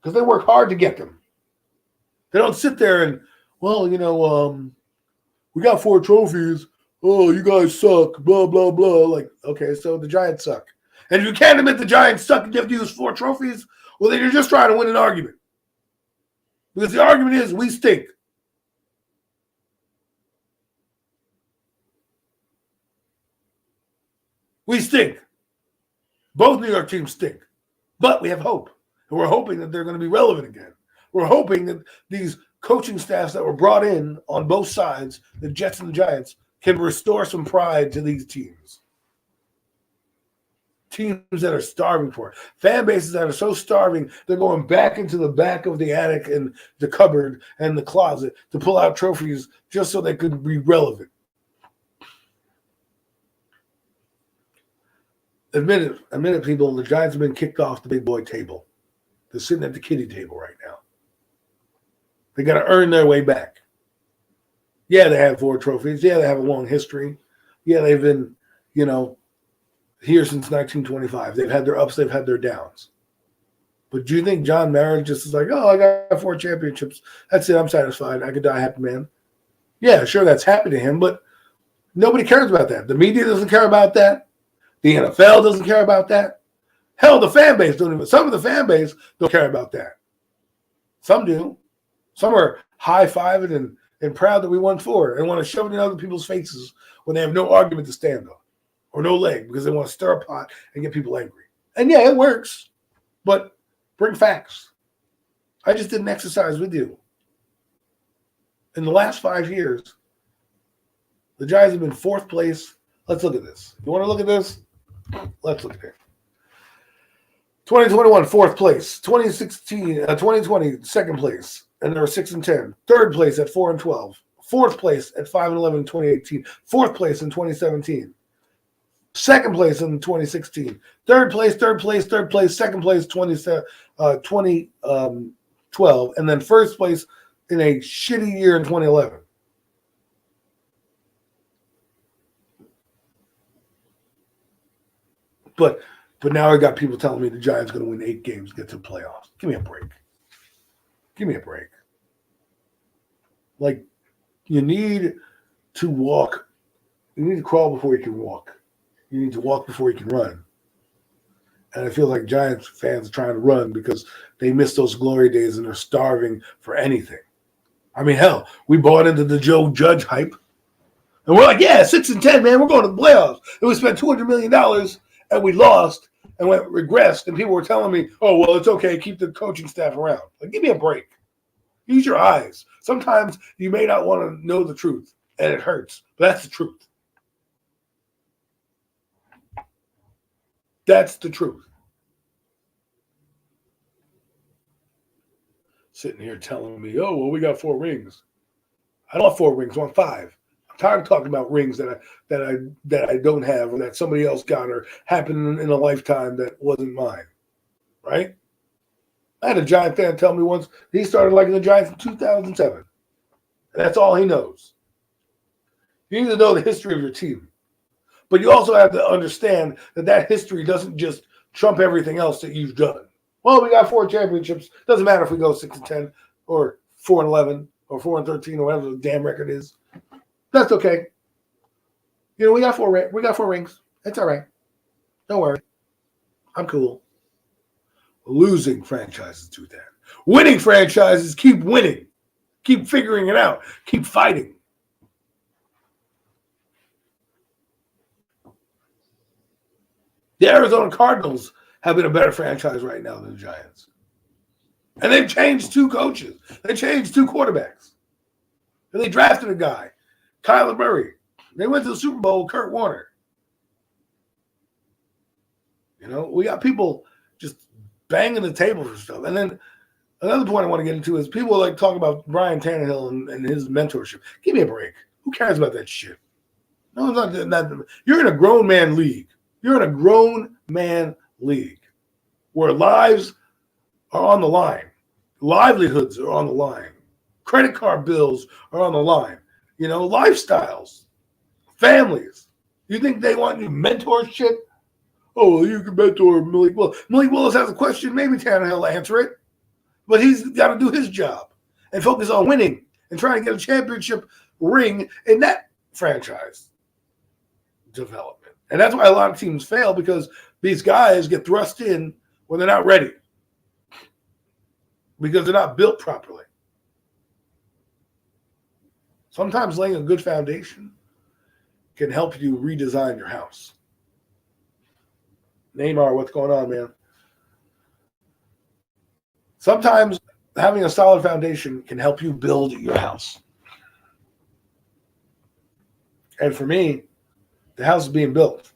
Because they work hard to get them. They don't sit there and, well, we got 4 trophies. Oh, you guys suck. Blah, blah, blah. Like, okay, so the Giants suck. And if you can't admit the Giants suck and you have to use 4 trophies, well, then you're just trying to win an argument. Because the argument is we stink. We stink. Both New York teams stink. But we have hope. And we're hoping that they're going to be relevant again. We're hoping that these coaching staffs that were brought in on both sides, the Jets and the Giants, can restore some pride to these teams. Teams that are starving for it. Fan bases that are so starving, they're going back into the back of the attic and the cupboard and the closet to pull out trophies just so they could be relevant. Admit it, people, the Giants have been kicked off the big boy table. They're sitting at the kiddie table right now. They got to earn their way back. Yeah, they have 4 trophies. Yeah, they have a long history. Yeah, they've been, here since 1925. They've had their ups, they've had their downs. But do you think John Mara just is like, oh, I got 4 championships. That's it. I'm satisfied. I could die a happy man. Yeah, sure, that's happy to him, but nobody cares about that. The media doesn't care about that. The NFL doesn't care about that. Hell, the fan base don't even. Some of the fan base don't care about that. Some do. Some are high-fiving and proud that we won 4 and want to shove it in other people's faces when they have no argument to stand on or no leg because they want to stir a pot and get people angry. And yeah, it works, but bring facts. I just did an exercise with you. In the last 5 years, the Giants have been 4th place. Let's look at this. You want to look at this? Let's look at it. 2021, 4th place. 2020, 2nd place. And they were 6 and 10. 3rd place at 4 and 12. 4th place at 5 and 11 in 2018. 4th place in 2017. 2nd place in 2016. 3rd place, 2nd place 2012. And then 1st place in a shitty year in 2011. But now I got people telling me the Giants are going to win 8 games, get to the playoffs. Give me a break. Give me a break. Like, you need to walk. You need to crawl before you can walk. You need to walk before you can run. And I feel like Giants fans are trying to run because they miss those glory days and they're starving for anything. I mean, hell, we bought into the Joe Judge hype. And we're like, yeah, 6 and 10, man. We're going to the playoffs. And we spent $200 million and we lost. and went regressed, and people were telling me, oh, well, it's okay, keep the coaching staff around. Like, give me a break. Use your eyes. Sometimes you may not want to know the truth, and it hurts, but that's the truth. That's the truth. Sitting here telling me, oh, well, we got 4 rings. I don't want 4 rings, I want 5. I'm tired of talking about rings that I don't have or that somebody else got or happened in a lifetime that wasn't mine. Right? I had a Giant fan tell me once he started liking the Giants in 2007. And that's all he knows. You need to know the history of your team. But you also have to understand that history doesn't just trump everything else that you've done. Well, we got 4 championships. Doesn't matter if we go 6-10 or 4-11 or 4-13 or whatever the damn record is. That's okay. You know, we got 4 rings. It's all right. Don't worry. I'm cool. Losing franchises do that. Winning franchises keep winning. Keep figuring it out. Keep fighting. The Arizona Cardinals have been a better franchise right now than the Giants. And they've changed 2 coaches. They changed 2 quarterbacks. And they drafted a guy, Kyler Murray. They went to the Super Bowl with Kurt Warner. You know, we got people just banging the table for stuff. And then another point I want to get into is people like talk about Brian Tannehill and his mentorship. Give me a break. Who cares about that shit? No, it's not. You're in a grown man league. You're in a grown man league where lives are on the line. Livelihoods are on the line. Credit card bills are on the line. You know, lifestyles, families. You think they want you to mentor shit? Oh, you can mentor Malik Willis. Malik Willis has a question. Maybe Tannehill will answer it. But he's got to do his job and focus on winning and trying to get a championship ring in that franchise development. And that's why a lot of teams fail, because these guys get thrust in when they're not ready, because they're not built properly. Sometimes laying a good foundation can help you redesign your house. Neymar, what's going on, man? Sometimes having a solid foundation can help you build your house. And for me, the house is being built.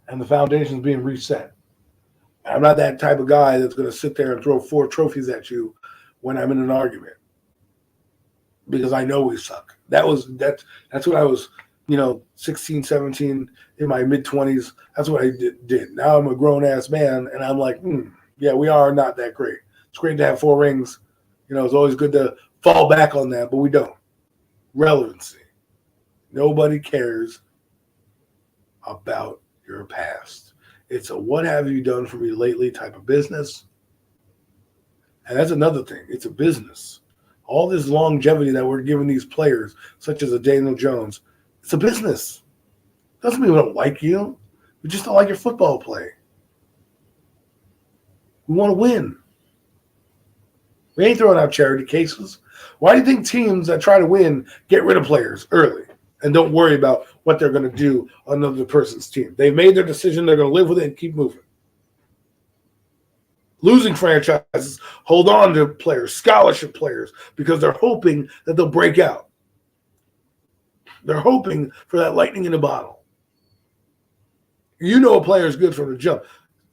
And the foundation is being reset. I'm not that type of guy that's going to sit there and throw 4 trophies at you when I'm in an argument, because I know we suck. That's what I was, 16, 17, in my mid-20s. That's what I did. Now I'm a grown-ass man, and I'm like, yeah, we are not that great. It's great to have 4 rings. It's always good to fall back on that, but we don't. Relevancy. Nobody cares about your past. It's a what have you done for me lately type of business. And that's another thing. It's a business. All this longevity that we're giving these players, such as a Daniel Jones, it's a business. Doesn't mean we don't like you. We just don't like your football play. We want to win. We ain't throwing out charity cases. Why do you think teams that try to win get rid of players early and don't worry about what they're going to do on another person's team? They've made their decision. They're going to live with it and keep moving. Losing franchises hold on to players, scholarship players, because they're hoping that they'll break out. They're hoping for that lightning in a bottle. A player is good from the jump.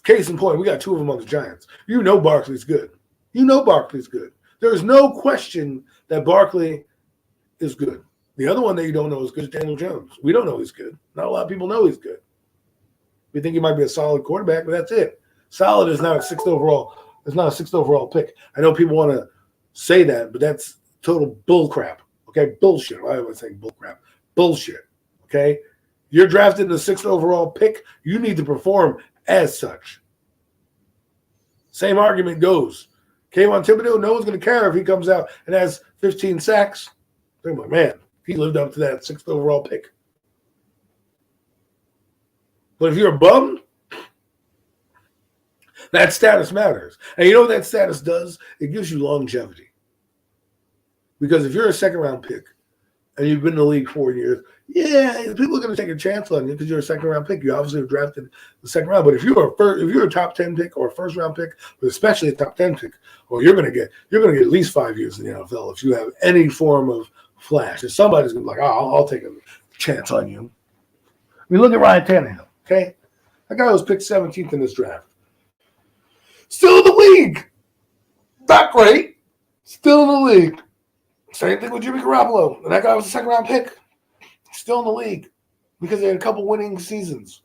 Case in point, we got 2 of them on the Giants. Barkley's good. Barkley's good. There's no question that Barkley is good. The other one that you don't know is good is Daniel Jones. We don't know he's good. Not a lot of people know he's good. We think he might be a solid quarterback, but that's it. Solid is not a 6th overall. It's not a 6th overall pick. I know people want to say that, but that's total bull crap. Okay, bullshit. Why am I saying bull crap? Bullshit. Okay, you're drafted in the 6th overall pick. You need to perform as such. Same argument goes. Kayvon Thibodeau, no one's going to care if he comes out and has 15 sacks. They're like, man, he lived up to that 6th overall pick. But if you're a bum, that status matters. And you know what that status does? It gives you longevity. Because if you're a 2nd-round pick, and you've been in the league 4 years, yeah, people are going to take a chance on you because you're a second round pick. You obviously were drafted the second round. But if you're a top 10 pick or a first round pick, but especially a top 10 pick, or you're going to get at least 5 years in the NFL if you have any form of flash. And somebody's going to be like, oh, I'll take a chance on you. I mean, look at Ryan Tannehill. Okay, that guy was picked 17th in this draft. Still in the league. Not great. Still in the league. Same thing with Jimmy Garoppolo. And that guy was a second round pick. Still in the league because they had a couple winning seasons.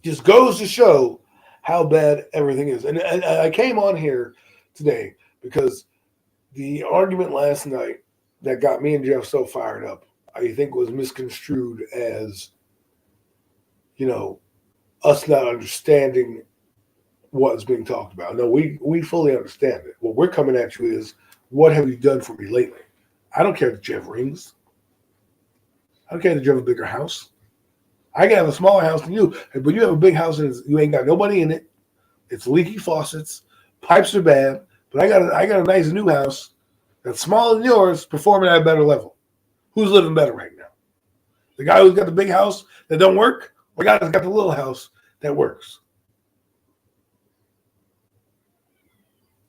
Just goes to show how bad everything is. And I came on here today because the argument last night that got me and Jeff so fired up, I think was misconstrued as, us not understanding what's being talked about. No, we fully understand it. What we're coming at you is, what have you done for me lately? I don't care that you have rings. I don't care that you have a bigger house. I can have a smaller house than you, but you have a big house and you ain't got nobody in it. It's leaky faucets. Pipes are bad. But I got a nice new house that's smaller than yours, performing at a better level. Who's living better right now? The guy who's got the big house that don't work, or the guy that's got the little house that works?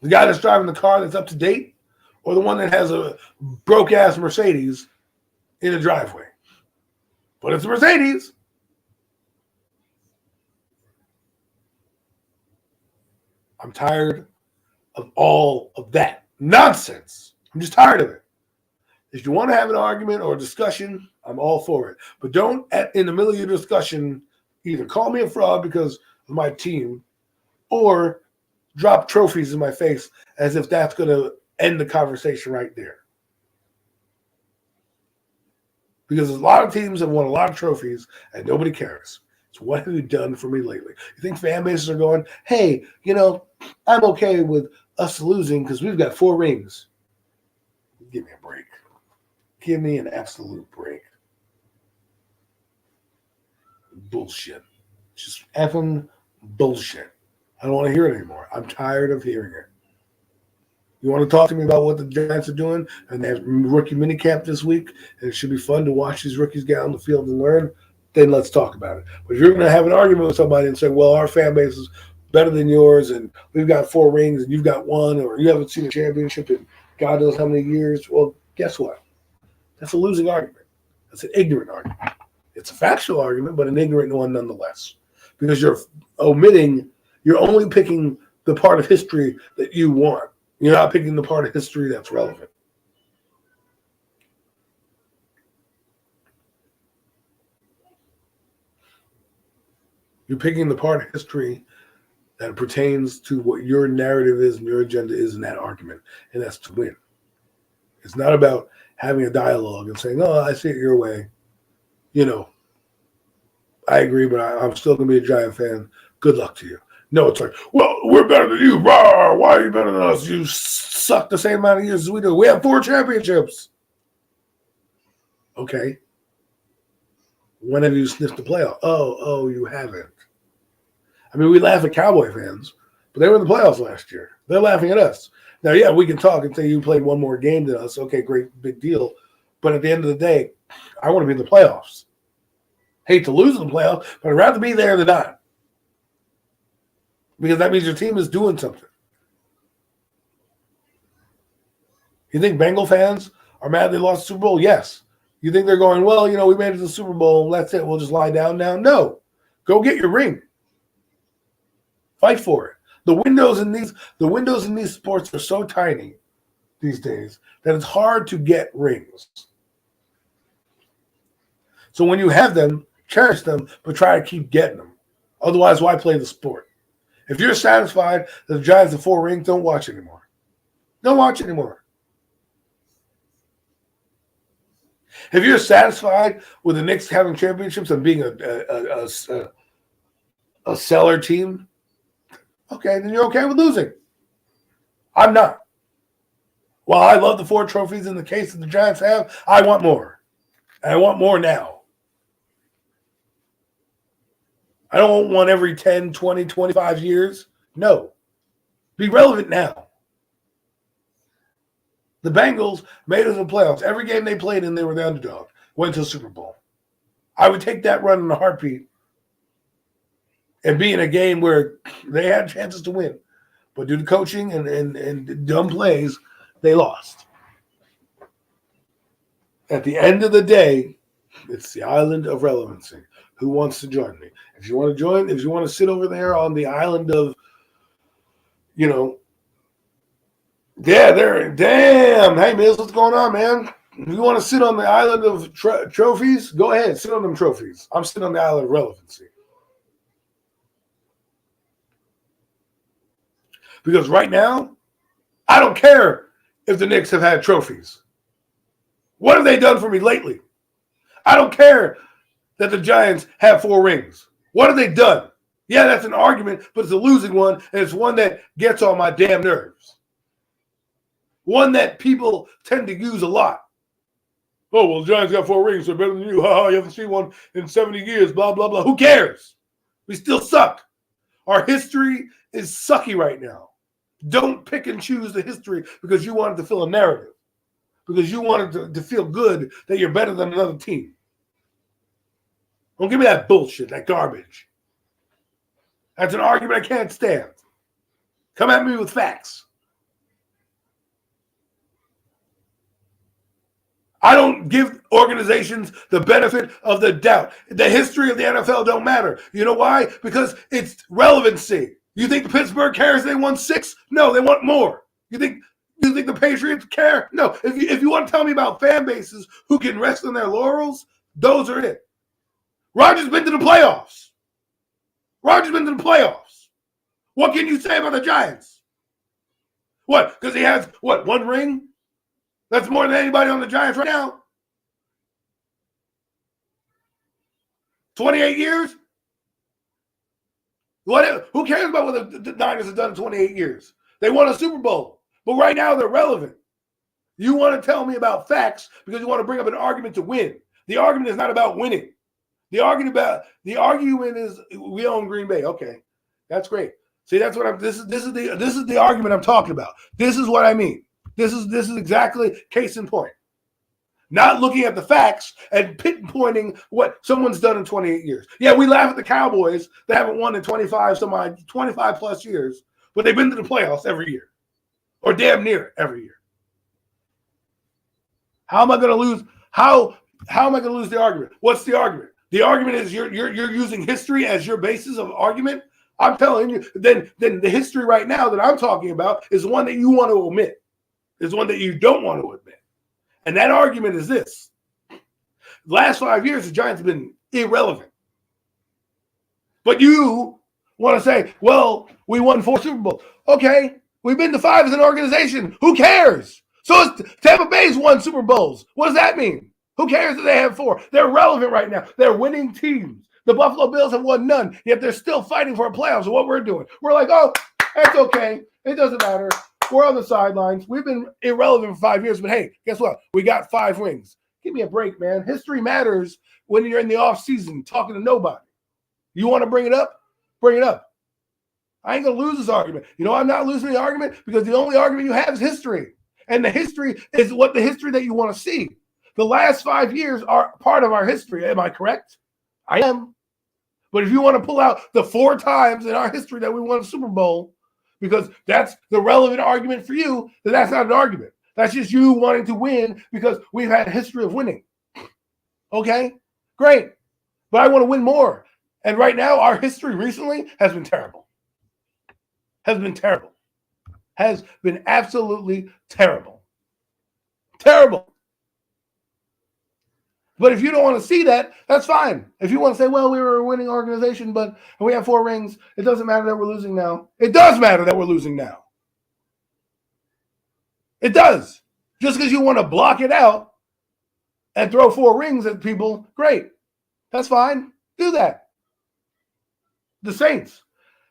The guy that's driving the car that's up to date, or the one that has a broke-ass Mercedes in the driveway? But it's a Mercedes. I'm tired of all of that nonsense. I'm just tired of it. If you want to have an argument or a discussion, I'm all for it. But don't, in the middle of your discussion, either call me a fraud because of my team or drop trophies in my face as if that's going to end the conversation right there. Because a lot of teams have won a lot of trophies and nobody cares. So what have you done for me lately? You think fan bases are going, hey, I'm okay with us losing because we've got 4 rings. Give me a break. Give me an absolute break. Bullshit. Just effing bullshit. I don't want to hear it anymore. I'm tired of hearing it. You want to talk to me about what the Giants are doing? And they have rookie minicamp this week, and it should be fun to watch these rookies get on the field and learn. Then let's talk about it. But if you're going to have an argument with somebody and say, well, our fan base is better than yours, and we've got 4 rings and you've got 1, or you haven't seen a championship in God knows how many years, well, guess what? That's a losing argument. That's an ignorant argument. It's a factual argument, but an ignorant one nonetheless. Because you're only picking the part of history that you want. You're not picking the part of history that's relevant. You're picking the part of history that pertains to what your narrative is and your agenda is in that argument, and that's to win. It's not about having a dialogue and saying, oh, I see it your way. I agree, but I'm still going to be a Giant fan. Good luck to you. No, it's like, well, we're better than you. Why are you better than us? You suck the same amount of years as we do. We have 4 championships. Okay. When have you sniffed the playoff? Oh, you haven't. I mean, we laugh at Cowboy fans, but they were in the playoffs last year. They're laughing at us. Now, yeah, we can talk and say you played 1 more game than us. Okay, great, big deal. But at the end of the day, I want to be in the playoffs. Hate to lose in the playoffs, but I'd rather be there than not. Because that means your team is doing something. You think Bengal fans are mad they lost the Super Bowl? Yes. You think they're going, well, we made it to the Super Bowl. That's it. We'll just lie down now. No. Go get your ring. Fight for it. The windows in these sports are so tiny these days that it's hard to get rings. So when you have them, cherish them, but try to keep getting them. Otherwise, why play the sport? If you're satisfied that the Giants have 4 rings, don't watch anymore. Don't watch anymore. If you're satisfied with the Knicks having championships and being a seller team, okay, then you're okay with losing. I'm not. While I love the 4 trophies in the case that the Giants have, I want more. And I want more now. I don't want one every 10, 20, 25 years. No. Be relevant now. The Bengals made it to the playoffs. Every game they played in, they were the underdog. Went to the Super Bowl. I would take that run in a heartbeat and be in a game where they had chances to win. But due to coaching and dumb plays, they lost. At the end of the day, it's the island of relevancy. Who wants to join me? If you want to join, if you want to sit over there on the island of, damn. Hey, Miz, what's going on, man? If you want to sit on the island of trophies, go ahead. Sit on them trophies. I'm sitting on the island of relevancy. Because right now, I don't care if the Knicks have had trophies. What have they done for me lately? I don't care that the Giants have 4 rings. What have they done? Yeah, that's an argument, but it's a losing one, and it's one that gets on my damn nerves. One that people tend to use a lot. Oh, well, the Giants got 4 rings, so they're better than you. You haven't seen one in 70 years, blah, blah, blah. Who cares? We still suck. Our history is sucky right now. Don't pick and choose the history because you wanted to fill a narrative, because you wanted to feel good that you're better than another team. Don't give me that bullshit, that garbage. That's an argument I can't stand. Come at me with facts. I don't give organizations the benefit of the doubt. The history of the NFL don't matter. You know why? Because it's relevancy. You think Pittsburgh cares they won 6? No, they want more. You think the Patriots care? No. If you want to tell me about fan bases who can rest on their laurels, those are it. Rodgers been to the playoffs. What can you say about the Giants? What? Because he has, 1 ring? That's more than anybody on the Giants right now. 28 years? Who cares about what the Niners have done in 28 years? They won a Super Bowl. But right now they're relevant. You want to tell me about facts because you want to bring up an argument to win. The argument is not about winning. The argument is we own Green Bay. Okay, that's great. See, that's what this is the argument I'm talking about. This is what I mean. This is exactly case in point. Not looking at the facts and pinpointing what someone's done in 28 years. Yeah, we laugh at the Cowboys that haven't won in 25 plus years, but they've been to the playoffs every year, or damn near every year. How am I going to lose? How am I going to lose the argument? What's the argument? The argument is you're using history as your basis of argument. I'm telling you, then the history right now that I'm talking about is one that you want to omit. Is one that you don't want to admit. And that argument is this. The last 5 years, the Giants have been irrelevant. But you want to say, well, we won 4 Super Bowls. Okay, we've been to 5 as an organization. Who cares? So Tampa Bay's won Super Bowls. What does that mean? Who cares that they have 4? They're relevant right now. They're winning teams. The Buffalo Bills have won none, yet they're still fighting for a playoffs. So what we're doing, we're like, oh, that's okay. It doesn't matter. We're on the sidelines. We've been irrelevant for 5 years, but hey, guess what? We got 5 rings. Give me a break, man. History matters when you're in the off season talking to nobody. You want to bring it up? Bring it up. I ain't going to lose this argument. You know, I'm not losing the argument because the only argument you have is history. And the history is the history that you want to see. The last 5 years are part of our history. Am I correct? I am. But if you want to pull out the 4 times in our history that we won a Super Bowl, because that's the relevant argument for you, then that's not an argument. That's just you wanting to win because we've had a history of winning. Okay? Great. But I want to win more. And right now, our history recently has been terrible. Has been terrible. Has been absolutely terrible. Terrible. But if you don't want to see that, that's fine. If you want to say, well, we were a winning organization, but we have 4 rings, it doesn't matter that we're losing now. It does matter that we're losing now. It does. Just because you want to block it out and throw 4 rings at people, great. That's fine. Do that. The Saints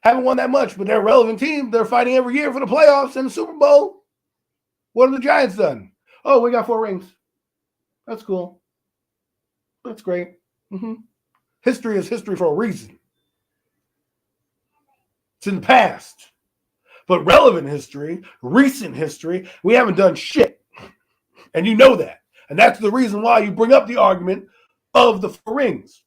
haven't won that much, but they're a relevant team. They're fighting every year for the playoffs and the Super Bowl. What have the Giants done? Oh, we got 4 rings. That's cool. That's great. Mm-hmm. History is history for a reason. It's in the past. But relevant history, recent history, we haven't done shit. And you know that. And that's the reason why you bring up the argument of the 4 rings.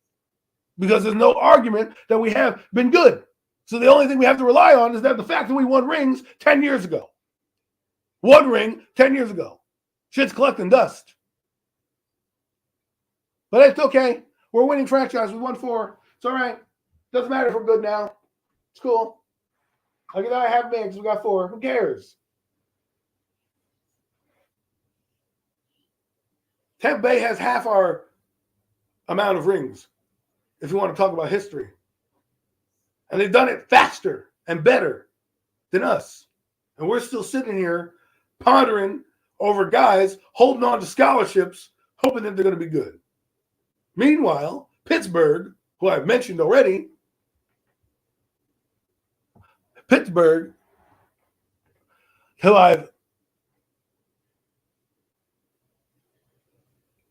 Because there's no argument that we have been good. So the only thing we have to rely on is that the fact that we won rings 10 years ago. 1 ring 10 years ago. Shit's collecting dust. But it's okay. We're a winning franchise. We won 4. It's all right. Doesn't matter if we're good now. It's cool. I can I have bigs. We got 4. Who cares? Tampa Bay has half our amount of rings, if you want to talk about history. And they've done it faster and better than us. And we're still sitting here pondering over guys holding on to scholarships, hoping that they're going to be good. Meanwhile, Pittsburgh, who I've mentioned already,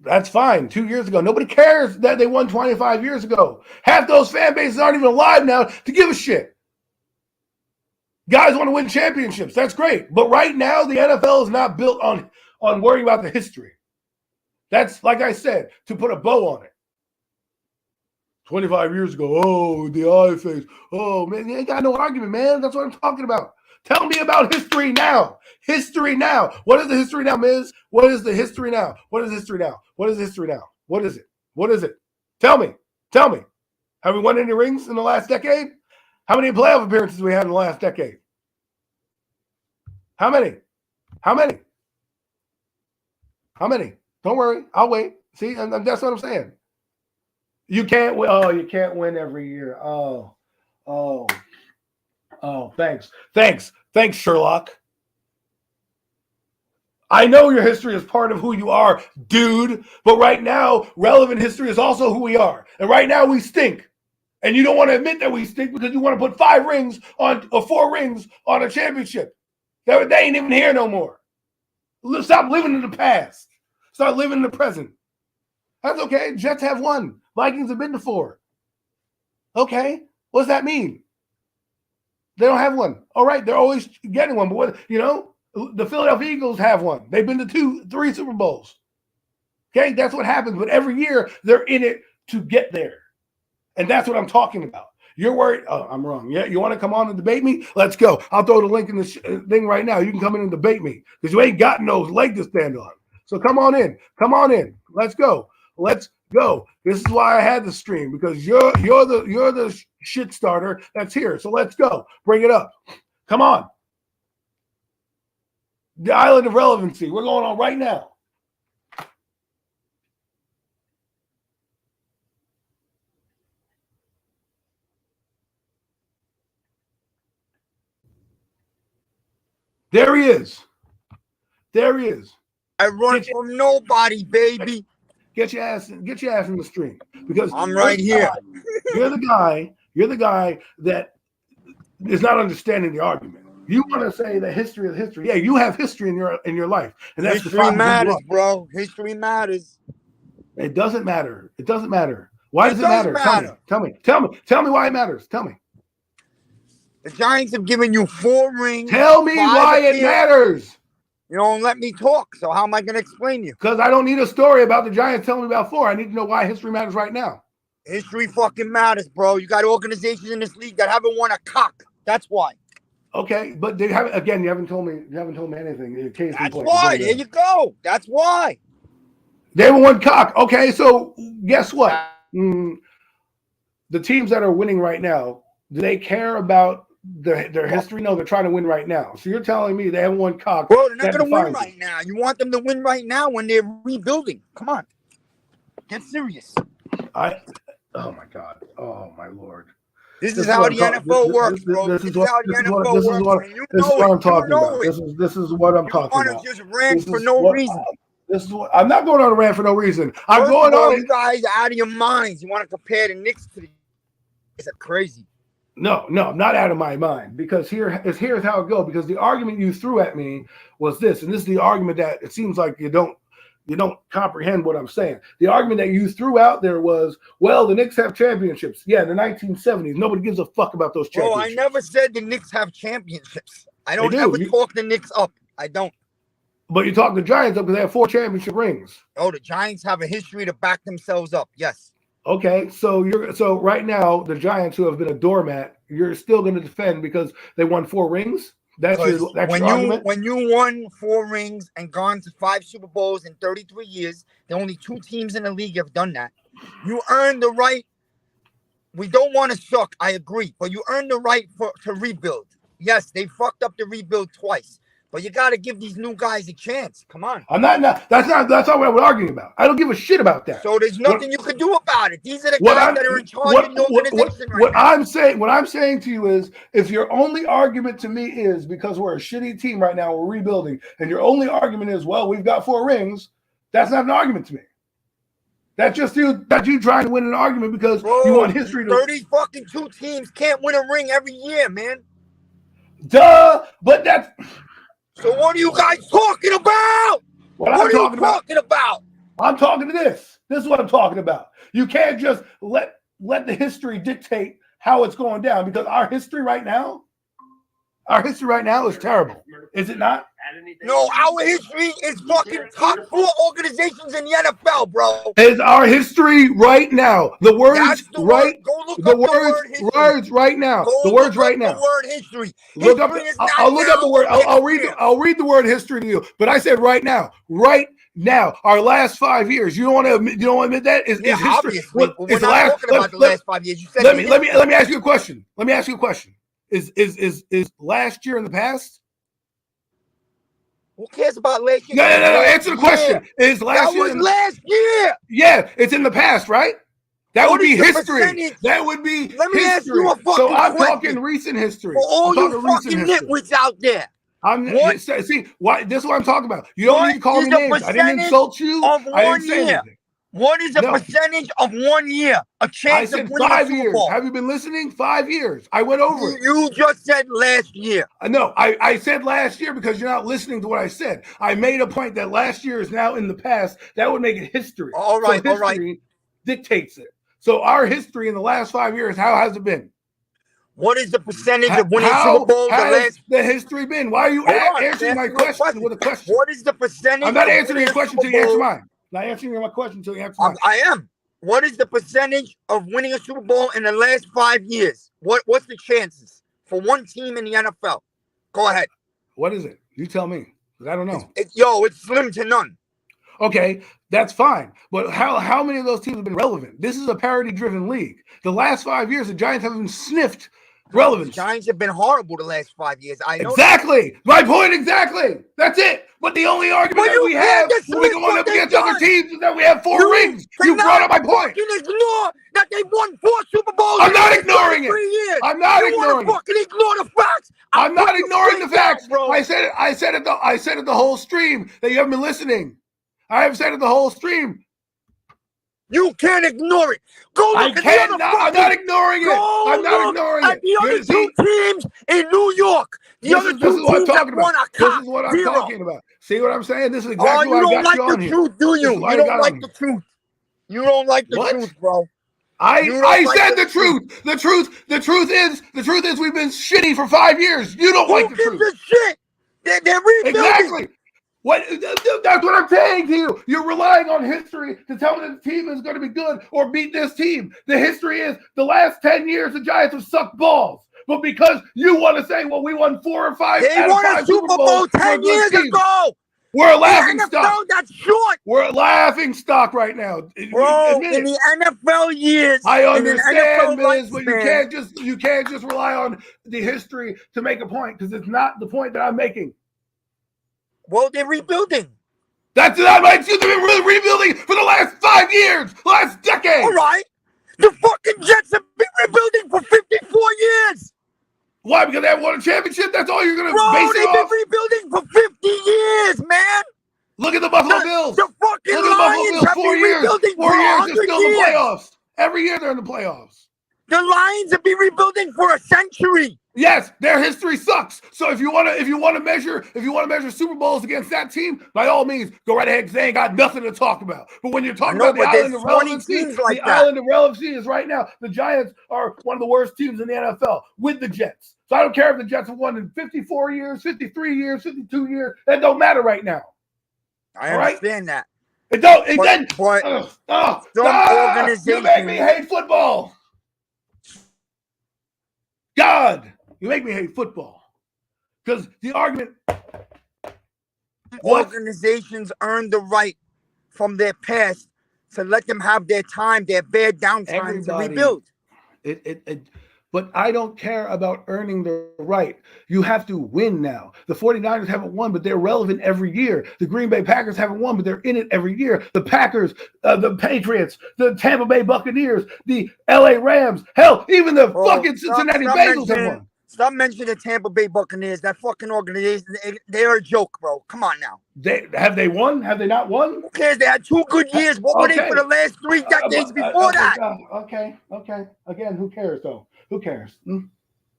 that's fine. 2 years ago. Nobody cares that they won 25 years ago. Half those fan bases aren't even alive now to give a shit. Guys want to win championships. That's great. But right now, the NFL is not built on worrying about the history. That's, like I said, to put a bow on it. 25 years ago, oh, the eye face. Oh, man, you ain't got no argument, man. That's what I'm talking about. Tell me about history now. History now. What is the history now, Miz? What is the history now? What is history now? What is history now? What is it? What is it? Tell me. Tell me. Have we won any rings in the last decade? How many playoff appearances we had in the last decade? How many? How many? How many? Don't worry. I'll wait. See, and that's what I'm saying. You can't win. Oh, you can't win every year. Oh, thanks. Thanks, Sherlock. I know your history is part of who you are, dude. But right now, relevant history is also who we are. And right now, we stink. And you don't want to admit that we stink because you want to put 5 rings on, or 4 rings on a championship. They ain't even here no more. Stop living in the past. Start living in the present. That's okay. Jets have 1. Vikings have been to 4. Okay. What does that mean? They don't have 1. All right. They're always getting 1. But what, the Philadelphia Eagles have 1. They've been to 3 Super Bowls. Okay. That's what happens. But every year they're in it to get there. And that's what I'm talking about. You're worried. Oh, I'm wrong. Yeah. You want to come on and debate me? Let's go. I'll throw the link in the thing right now. You can come in and debate me because you ain't got no leg to stand on. So come on in. Come on in. Let's go. Let's go. This is why I had the stream, because you're the shit starter that's here. So let's go. Bring it up. Come on. The island of relevancy. We're going on right now. There he is. There he is. I run from nobody, baby. Get your ass in the stream, because I'm right here. You're the guy that is not understanding the argument. You want to say that history is history. Yeah, you have history in your life, and that's history matters, bro. History matters. It doesn't matter. It doesn't matter. Why does it matter? Tell me why it matters. Tell me. The Giants have given you 4 rings. Tell me why it matters. You don't let me talk, so how am I going to explain to you? Because I don't need a story about the Giants telling me about 4. I need to know why history matters right now. History fucking matters, bro. You got organizations in this league that haven't won a cock. That's why. Okay, but they haven't. Again, you haven't told me anything. That's why. There you go. That's why. They haven't won cock. Okay, so guess what? The teams that are winning right now, do they care about their history? No, they're trying to win right now. So you're telling me they haven't won cock. Bro, they're not going to win right now. You want them to win right now when they're rebuilding. Come on. Get serious. Oh, my God. Oh, my Lord. This is how the NFL works, bro. This is how the NFL works. This is what I'm talking about. This is what I'm talking about. You just ran for no reason. This is what I'm not going on a rant for no reason. I'm going on. You guys are out of your minds. You want to compare the Knicks to the. It's crazy. No, I'm not out of my mind, because here's how it goes. Because the argument you threw at me was this, and this is the argument that it seems like you don't comprehend what I'm saying. The argument that you threw out there was, well, the Knicks have championships. Yeah, in the 1970s. Nobody gives a fuck about those championships. Bro, I never said the Knicks have championships. I don't ever talk the Knicks up. I don't. But you talk the Giants up because they have 4 championship rings. Oh, the Giants have a history to back themselves up. Yes. Okay, so right now the Giants, who have been a doormat, you're still going to defend because they won 4 rings. That's your argument. When you won 4 rings and gone to 5 Super Bowls in 33 years, the only 2 teams in the league have done that. You earned the right. We don't want to suck, I agree, but you earned the right to rebuild. Yes, they fucked up the rebuild twice, but you got to give these new guys a chance. Come on. That's not what we're arguing about. I don't give a shit about that. So there's nothing you can do about it. These are the guys that are in charge of the organization right now. What I'm saying to you is, if your only argument to me is because we're a shitty team right now, we're rebuilding, and your only argument is, well, we've got 4 rings, that's not an argument to me. That's just you trying to win an argument because you want history to 32 teams can't win a ring every year, man. Duh, but that's so what are you guys talking about? What are you talking about? I'm talking to this. This is what I'm talking about. You can't just let the history dictate how it's going down, because our history right now is terrible. Is it not? No, our history is fucking top 4 organizations in the NFL, bro. Is our history right now? The words right. The words right now. The words right now. The word history. Look up. I'll look up the word. I'll read the word history to you. But I said right now. Right now. Our last 5 years. You don't want to admit that is history. Obviously. We're not talking about the last 5 years. You said let me ask you a question. Is last year in the past? Who cares about last year? No. Answer the question. Is last year? That was last year. Yeah, it's in the past, right? That would be history. That would be Let me ask you a fucking So I'm question. talking recent history. For all you fucking nitwits out there. See, why? This is what I'm talking about. You don't need to call me names. I didn't insult you. I didn't say anything. What is the percentage of 1 year? A chance of winning 5 a Super years. Bowl? Have you been listening? 5 years. I went over it. You just said last year. No, I said last year because you're not listening to what I said. I made a point that last year is now in the past. That would make it history. All right, so history dictates it. So our history in the last 5 years, how has it been? What is the percentage of winning Super Bowls? How has the history been? Why are you answering my question with a question? What is the percentage? I'm not answering your question until you answer mine. Not answering my question until you answer mine. I am. What is the percentage of winning a Super Bowl in the last 5 years? What's the chances for one team in the NFL? Go ahead. What is it? You tell me, because I don't know. It's slim to none. Okay, that's fine. But how many of those teams have been relevant? This is a parity-driven league. The last 5 years, the Giants haven't sniffed relevance. The Giants have been horrible the last 5 years. I know exactly. My point exactly. That's it. But the only argument that we have when we go up against other teams is that we have 4 rings. You brought up my point. You ignore that they won 4 Super Bowls. I'm not ignoring it. I'm not ignoring it. Fucking ignore the facts. I'm not ignoring the facts, bro. I said it the whole stream that you haven't been listening. I have said it the whole stream. You can't ignore it. Go look at the other I'm not ignoring it. I'm not ignoring it. The other 2 teams in New York. The other 2 teams that won a This is what I'm talking about. See what I'm saying? This is exactly why I got you on here. You don't like the truth, do you? You don't like the truth. You don't like the truth, bro. I said the truth. The truth is we've been shitty for 5 years. You don't like the truth. Who gives a shit? They're rebuilding. Exactly. That's what I'm saying to you. You're relying on history to tell me the team is going to be good or beat this team. The history is the last 10 years the Giants have sucked balls. But because you want to say, well, we won 4 or 5 they out won of 5 a Super Bowl 10 years ago. We're a laughing stock. That's short. We're a laughing stock right now. Bro, in the NFL years. I understand, Miz, but you can't just rely on the history to make a point, because it's not the point that I'm making. Well, they're rebuilding. That's not my excuse. They've been rebuilding for the last 5 years, last decade. All right. The fucking Jets have been rebuilding for 54 years. Why? Because they haven't won a championship? That's all you're going to base it off? They've been rebuilding for 50 years, man. Look at the Buffalo Bills. The fucking Lions have been rebuilding for 100 years. They're still in the playoffs. Every year they're in the playoffs. The Lions have been rebuilding for a century. Yes, their history sucks. So if you want to measure Super Bowls against that team, by all means, go right ahead, because they ain't got nothing to talk about. But when you're talking about the island of relevancy, island of relevancy is right now. The Giants are one of the worst teams in the NFL with the Jets. So I don't care if the Jets have won in 54 years, 53 years, 52 years. That don't matter right now. I All right? understand that. It don't. It But- didn't. but some You make me hate football. God, you make me hate football. Because the argument. What? Organizations earn the right from their past to let them have their time, their bad downtime to Everybody- rebuild. But I don't care about earning the right. You have to win now. The 49ers haven't won, but they're relevant every year. The Green Bay Packers haven't won, but they're in it every year. The Packers, the Patriots, the Tampa Bay Buccaneers, the LA Rams, hell, even the fucking Cincinnati Bengals have won. Stop mentioning the Tampa Bay Buccaneers. That fucking organization, they're a joke, bro. Come on now. Have they won? Have they not won? Who cares? They had 2 good years. What were they for the last 3 decades before that? Okay. Again, who cares though? Who cares?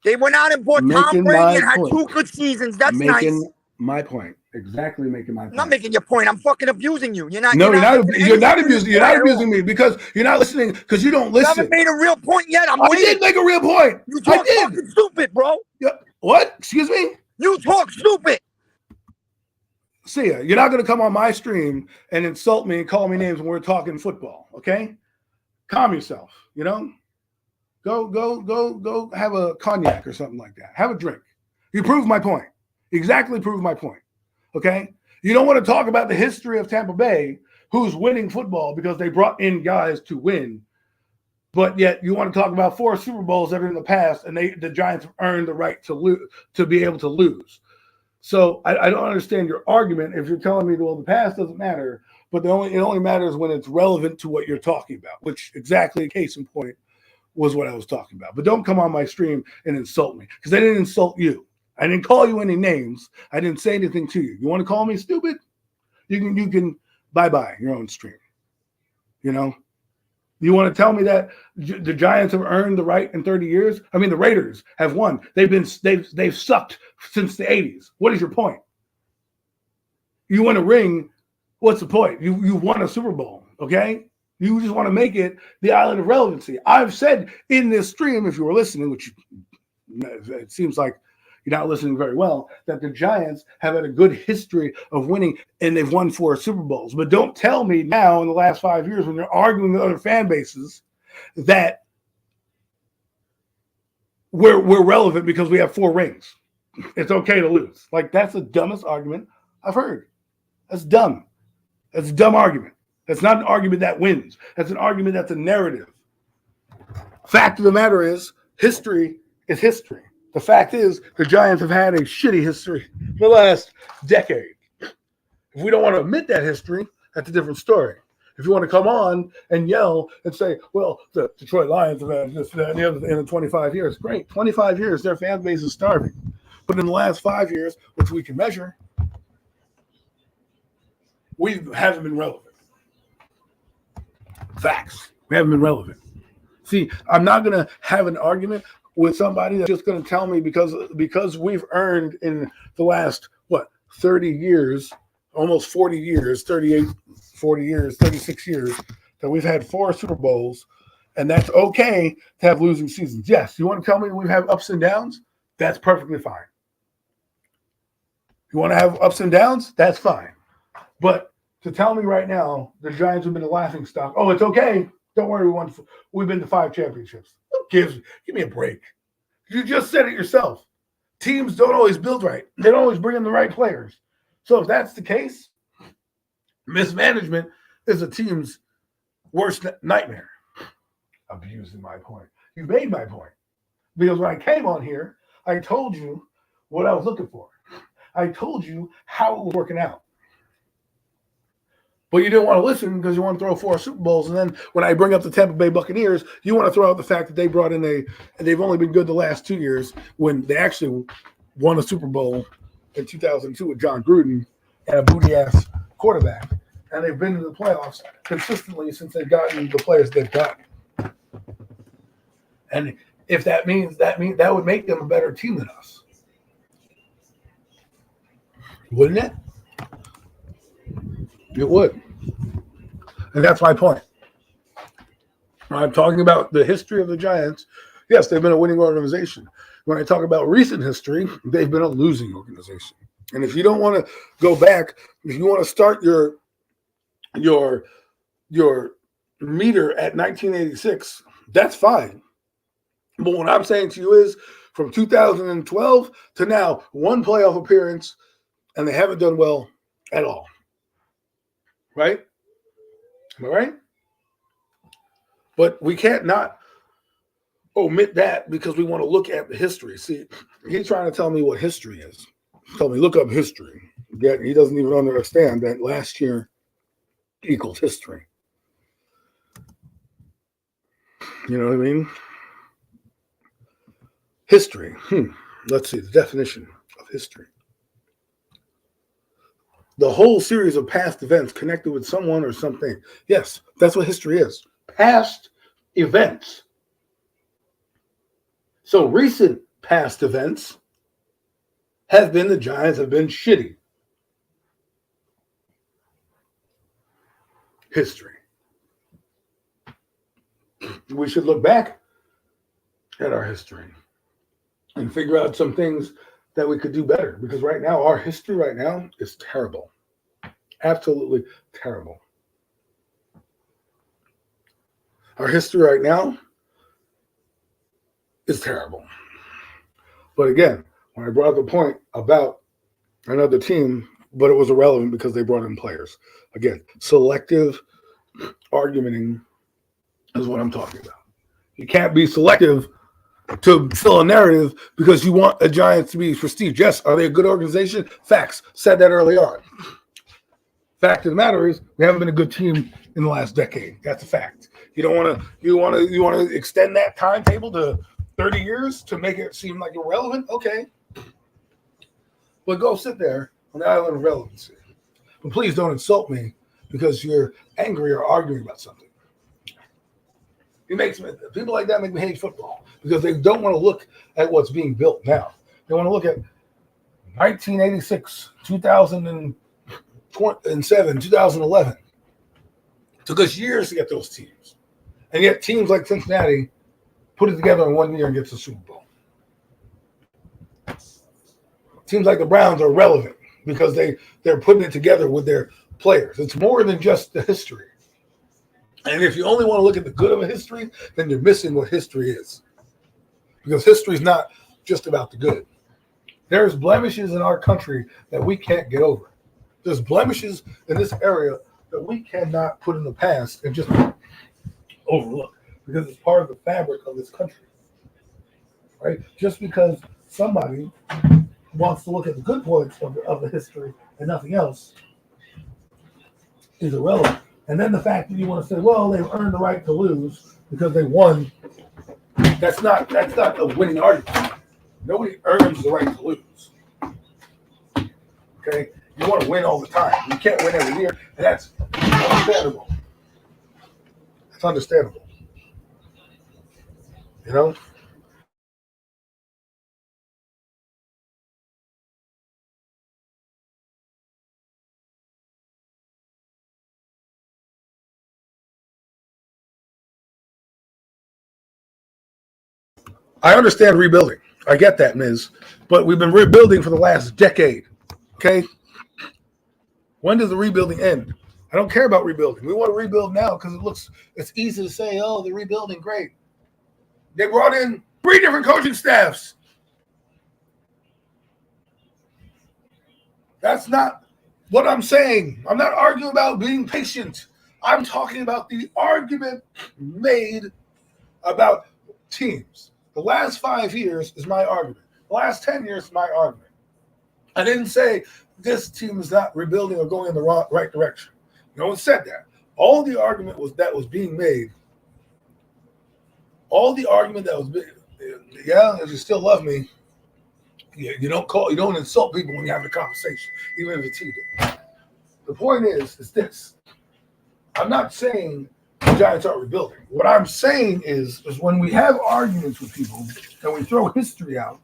They went out and bought Tom Brady and had 2 good seasons. That's nice. Making my point. Exactly making my point. I'm not making your point. I'm fucking abusing you. You're not. No, you're not abusing. You're not at abusing me because you're not listening. Because you don't You listen. haven't made a real point yet. I did make a real point. You talk fucking stupid, bro. Yeah. What? Excuse me? You talk stupid. See ya. You're not going to come on my stream and insult me and call me names when we're talking football. Okay? Calm yourself. You know? Go have a cognac or something like that. Have a drink. You proved my point. Exactly proved my point. Okay? You don't want to talk about the history of Tampa Bay, who's winning football because they brought in guys to win. But yet you want to talk about 4 Super Bowls that are in the past, and the Giants have earned the right to be able to lose. So I don't understand your argument if you're telling me, well, the past doesn't matter, but it only matters when it's relevant to what you're talking about, which exactly case in point was what I was talking about. But don't come on my stream and insult me, because I didn't insult you. I didn't call you any names. I didn't say anything to you. You want to call me stupid? You can bye-bye your own stream. You know? You want to tell me that the Giants have earned the right in 30 years? I mean, the Raiders have won. They've sucked since the 80s. What is your point? You win a ring. What's the point? You won a Super Bowl, okay? You just want to make it the island of relevancy. I've said in this stream, if you were listening, which it seems like you're not listening very well, that the Giants have had a good history of winning, and they've won 4 Super Bowls. But don't tell me now in the last 5 years when you're arguing with other fan bases that we're relevant because we have 4 rings. It's okay to lose. Like, that's the dumbest argument I've heard. That's dumb. That's a dumb argument. That's not an argument that wins. That's an argument that's a narrative. Fact of the matter is, history is history. The fact is, the Giants have had a shitty history for the last decade. If we don't want to admit that history, that's a different story. If you want to come on and yell and say, well, the Detroit Lions have had this, that, and the other in the 25 years, great. 25 years, their fan base is starving. But in the last 5 years, which we can measure, we haven't been relevant. Facts. We haven't been relevant. See, I'm not going to have an argument with somebody that's just going to tell me because we've earned in the last, 30 years, almost 40 years, 38, 40 years, 36 years, that we've had 4 Super Bowls, and that's okay to have losing seasons. Yes, you want to tell me we have ups and downs? That's perfectly fine. You want to have ups and downs? That's fine. But to tell me right now the Giants have been a laughing stock, oh, it's okay. Don't worry, we've been to 5 championships. Give me a break. You just said it yourself. Teams don't always build right. They don't always bring in the right players. So if that's the case, mismanagement is a team's worst nightmare. Abusing my point. You made my point. Because when I came on here, I told you what I was looking for. I told you how it was working out. But you didn't want to listen because you want to throw 4 Super Bowls. And then when I bring up the Tampa Bay Buccaneers, you want to throw out the fact that they brought in they've only been good the last 2 years when they actually won a Super Bowl in 2002 with John Gruden and a booty-ass quarterback. And they've been in the playoffs consistently since they've gotten the players they've gotten. And if that would make them a better team than us. Wouldn't it? It would. And that's my point. When I'm talking about the history of the Giants, yes, they've been a winning organization. When I talk about recent history, they've been a losing organization. And if you don't want to go back, if you want to start your meter at 1986, that's fine. But what I'm saying to you is from 2012 to now, one playoff appearance, and they haven't done well at all. Right? Am I right? But we can't not omit that because we want to look at the history. See, he's trying to tell me what history is. Tell me, look up history. Yet he doesn't even understand that last year equals history. You know what I mean? History. Let's see the definition of history. The whole series of past events connected with someone or something. Yes, that's what history is. Past events. So recent past events have been the Giants have been shitty. History. We should look back at our history and figure out some things that we could do better, because right now, our history right now is terrible. Absolutely terrible. Our history right now is terrible. But again, when I brought up the point about another team, but it was irrelevant because they brought in players. Again, selective argumenting is what I'm talking about. You can't be selective to fill a narrative because you want the Giants to be prestige. Yes, are they a good organization? Facts. Said that early on. Fact of the matter is, we haven't been a good team in the last decade. That's a fact. You don't want to. You want to extend that timetable to 30 years to make it seem like irrelevant. Okay, but go sit there on the island of relevancy. But please don't insult me because you're angry or arguing about something. It makes me, people like that make me hate football because they don't want to look at what's being built now. They want to look at 1986, 2007, 2011. It took us years to get those teams. And yet teams like Cincinnati put it together in 1 year and gets the Super Bowl. Teams like the Browns are relevant because they're putting it together with their players. It's more than just the history. And if you only want to look at the good of a history, then you're missing what history is. Because history is not just about the good. There's blemishes in our country that we can't get over. There's blemishes in this area that we cannot put in the past and just overlook because it's part of the fabric of this country. Right? Just because somebody wants to look at the good points of the history and nothing else is irrelevant. And then the fact that you want to say, well, they've earned the right to lose because they won. That's not a winning argument. Nobody earns the right to lose. Okay? You want to win all the time. You can't win every year. And that's understandable. That's understandable. You know? I understand rebuilding. I get that, Ms. But we've been rebuilding for the last decade. Okay? When does the rebuilding end? I don't care about rebuilding. We want to rebuild now because it's easy to say, oh, they're rebuilding, great. They brought in 3 different coaching staffs. That's not what I'm saying. I'm not arguing about being patient. I'm talking about the argument made about teams. The last 5 years is my argument. The last 10 years is my argument. I didn't say this team is not rebuilding or going in the right direction. No one said that. All the argument was being made. All the argument that was being, yeah, if you still love me, you don't insult people when you have a conversation, even if it's heated. The point is this. I'm not saying the Giants are rebuilding. What I'm saying is when we have arguments with people and we throw history out,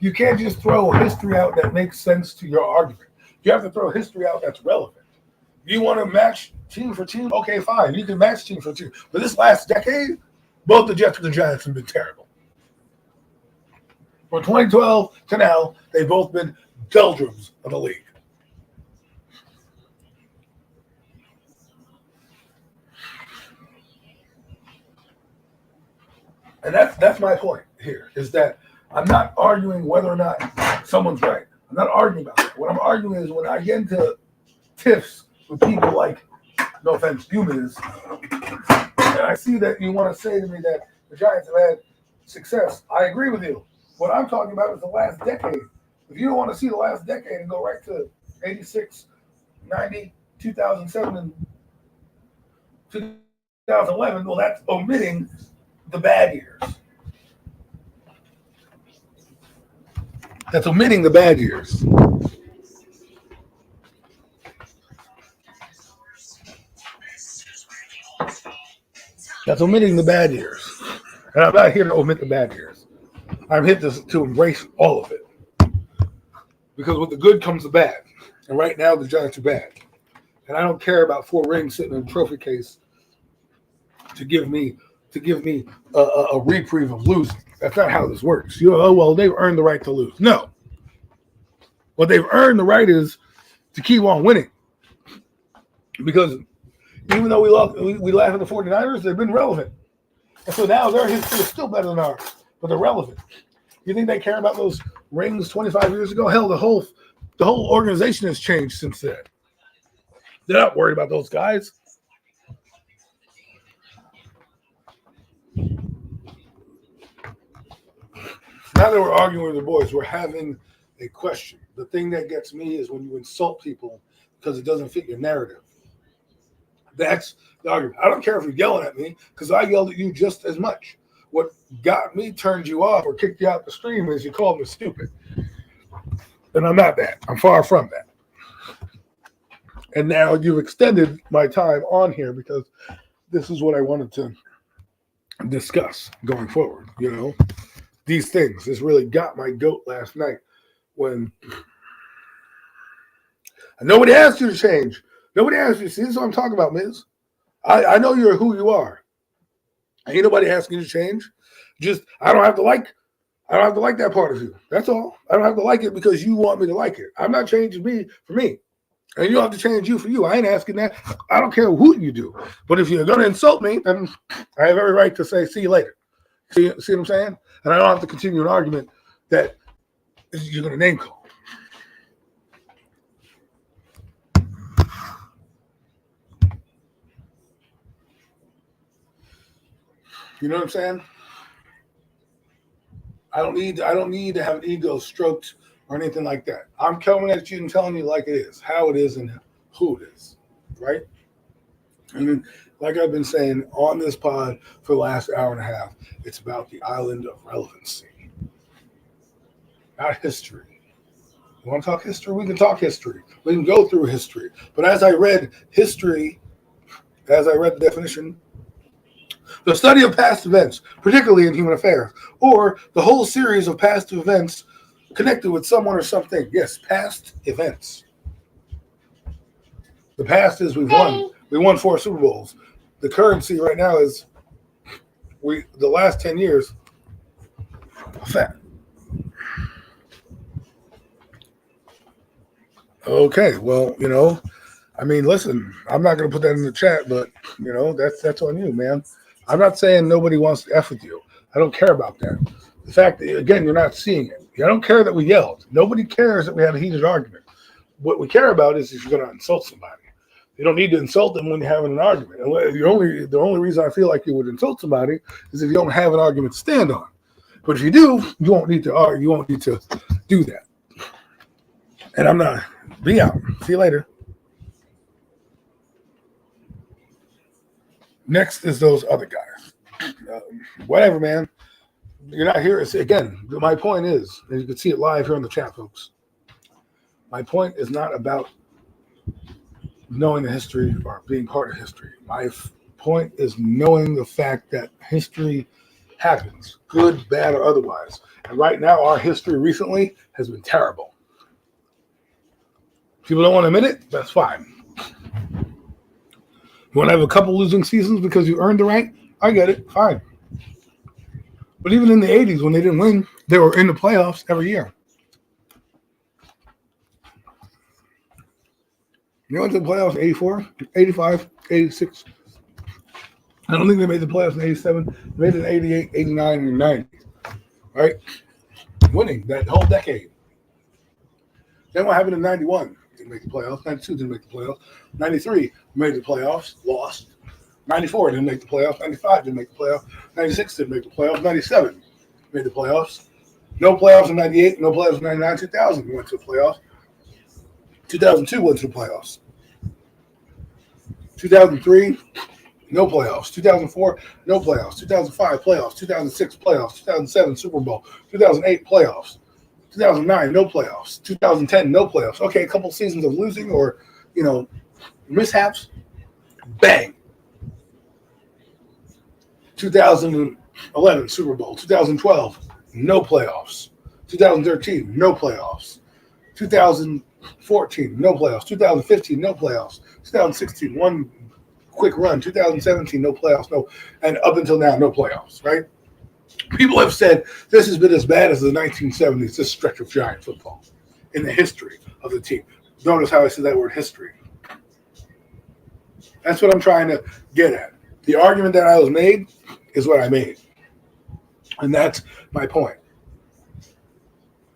you can't just throw history out that makes sense to your argument. You have to throw history out that's relevant. You want to match team for team? Okay, fine. You can match team for team. But this last decade, both the Jets and the Giants have been terrible. From 2012 to now, they've both been doldrums of the league. And that's my point here, is that I'm not arguing whether or not someone's right. I'm not arguing about that. What I'm arguing is when I get into tiffs with people like, no offense, you, Miz, and I see that you want to say to me that the Giants have had success. I agree with you. What I'm talking about is the last decade. If you don't want to see the last decade and go right to 86, 90, 2007, and 2011, well, that's omitting the bad years. That's omitting the bad years. That's omitting the bad years. And I'm not here to omit the bad years. I'm here to embrace all of it. Because with the good comes the bad. And right now, the Giants are bad. And I don't care about 4 rings sitting in a trophy case to give me a reprieve of losing. That's not how this works. They've earned the right to lose. No. What they've earned the right is to keep on winning. Because even though we laugh at the 49ers, they've been relevant. And so now their history is still better than ours, but they're relevant. You think they care about those rings 25 years ago? Hell, the whole organization has changed since then. They're not worried about those guys. Now that we're arguing with the boys, we're having a question. The thing that gets me is when you insult people because it doesn't fit your narrative. That's the argument. I don't care if you're yelling at me because I yelled at you just as much. What got me turned you off or kicked you out the stream is you called me stupid. And I'm not that. I'm far from that. And now you've extended my time on here because this is what I wanted to discuss going forward. These things. This really got my goat last night when nobody asked you to change. Nobody asked you. See, this is what I'm talking about, Miz. I know you're who you are. Ain't nobody asking you to change. Just I don't have to like that part of you. That's all. I don't have to like it because you want me to like it. I'm not changing me for me. And you don't have to change you for you. I ain't asking that. I don't care who you do. But if you're gonna insult me, then I have every right to say, see you later. See what I'm saying? And I don't have to continue an argument that you're gonna name call. You know what I'm saying? I don't need to have an ego stroked or anything like that. I'm coming at you and telling you like it is, how it is, and who it is, right? And like I've been saying on this pod for the last hour and a half, it's about the island of relevancy, not history. You want to talk history? We can talk history. We can go through history. But as I read history, as I read the definition, the study of past events, particularly in human affairs, or the whole series of past events connected with someone or something. Yes, past events. The past is we've won. We won 4 Super Bowls. The currency right now is the last 10 years. Fat. Okay, well, listen, I'm not going to put that in the chat, but, that's on you, man. I'm not saying nobody wants to F with you. I don't care about that. The fact that, again, you're not seeing it. I don't care that we yelled. Nobody cares that we had a heated argument. What we care about is if you're going to insult somebody. You don't need to insult them when you're having an argument. And the only reason I feel like you would insult somebody is if you don't have an argument to stand on. But if you do, you won't need to argue. You won't need to do that. And I'm not. Be out. See you later. Next is those other guys. Whatever, man. You're not here. Again, my point is, and you can see it live here on the chat, folks. My point is not about knowing the history or being part of history. My point is knowing the fact that history happens, good, bad, or otherwise. And right now, our history recently has been terrible. People don't want to admit it, that's fine. You want to have a couple losing seasons because you earned the right? I get it, fine. But even in the 80s, when they didn't win, they were in the playoffs every year. They went to the playoffs in 84, 85, 86. I don't think they made the playoffs in 87. They made it in 88, 89, and 90. Right? Winning that whole decade. Then what happened in 91? Didn't make the playoffs. 92 didn't make the playoffs. 93 made the playoffs, lost. 94 didn't make the playoffs. 95 didn't make the playoffs. 96 didn't make the playoffs. 97 made the playoffs. No playoffs in 98. No playoffs in 99. 2000 went to the playoffs. 2002 went to the playoffs. 2003, no playoffs. 2004, no playoffs. 2005, playoffs. 2006, playoffs. 2007, Super Bowl. 2008, playoffs. 2009, no playoffs. 2010, no playoffs. Okay, a couple seasons of losing or, mishaps. Bang. 2011, Super Bowl. 2012, no playoffs. 2013, no playoffs. 2014, no playoffs. 2015, no playoffs. 2016, one quick run. 2017, no playoffs. No, and up until now, no playoffs, right? People have said this has been as bad as the 1970s, this stretch of Giant football in the history of the team. Notice how I said that word history. That's what I'm trying to get at. The argument that I was made is what I made. And that's my point.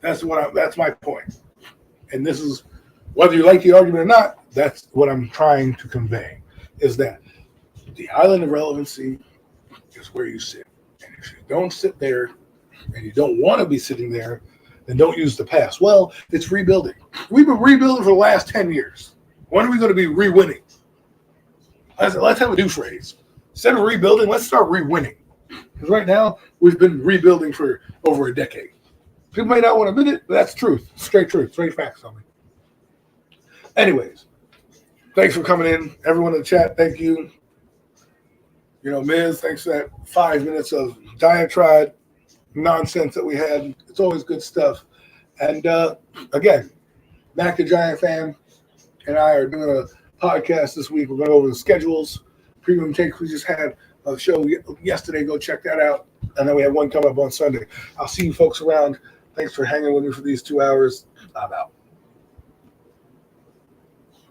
That's my point. And this is, whether you like the argument or not, that's what I'm trying to convey, is that the island of relevancy is where you sit. And if you don't sit there and you don't want to be sitting there, then don't use the past. Well, it's rebuilding. We've been rebuilding for the last 10 years. When are we going to be re-winning? Let's have a new phrase. Instead of rebuilding, let's start re-winning. Because right now, we've been rebuilding for over a decade. People may not want to admit it, but that's truth. Straight truth. Straight facts on me. Anyways, thanks for coming in. Everyone in the chat, thank you. Miz, thanks for that 5 minutes of diatribe nonsense that we had. It's always good stuff. And again, Mac the Giant fan and I are doing a podcast this week. We're going over the schedules. Premium Takes, we just had a show yesterday. Go check that out. And then we have one coming up on Sunday. I'll see you folks around. Thanks for hanging with me for these 2 hours. I'm out.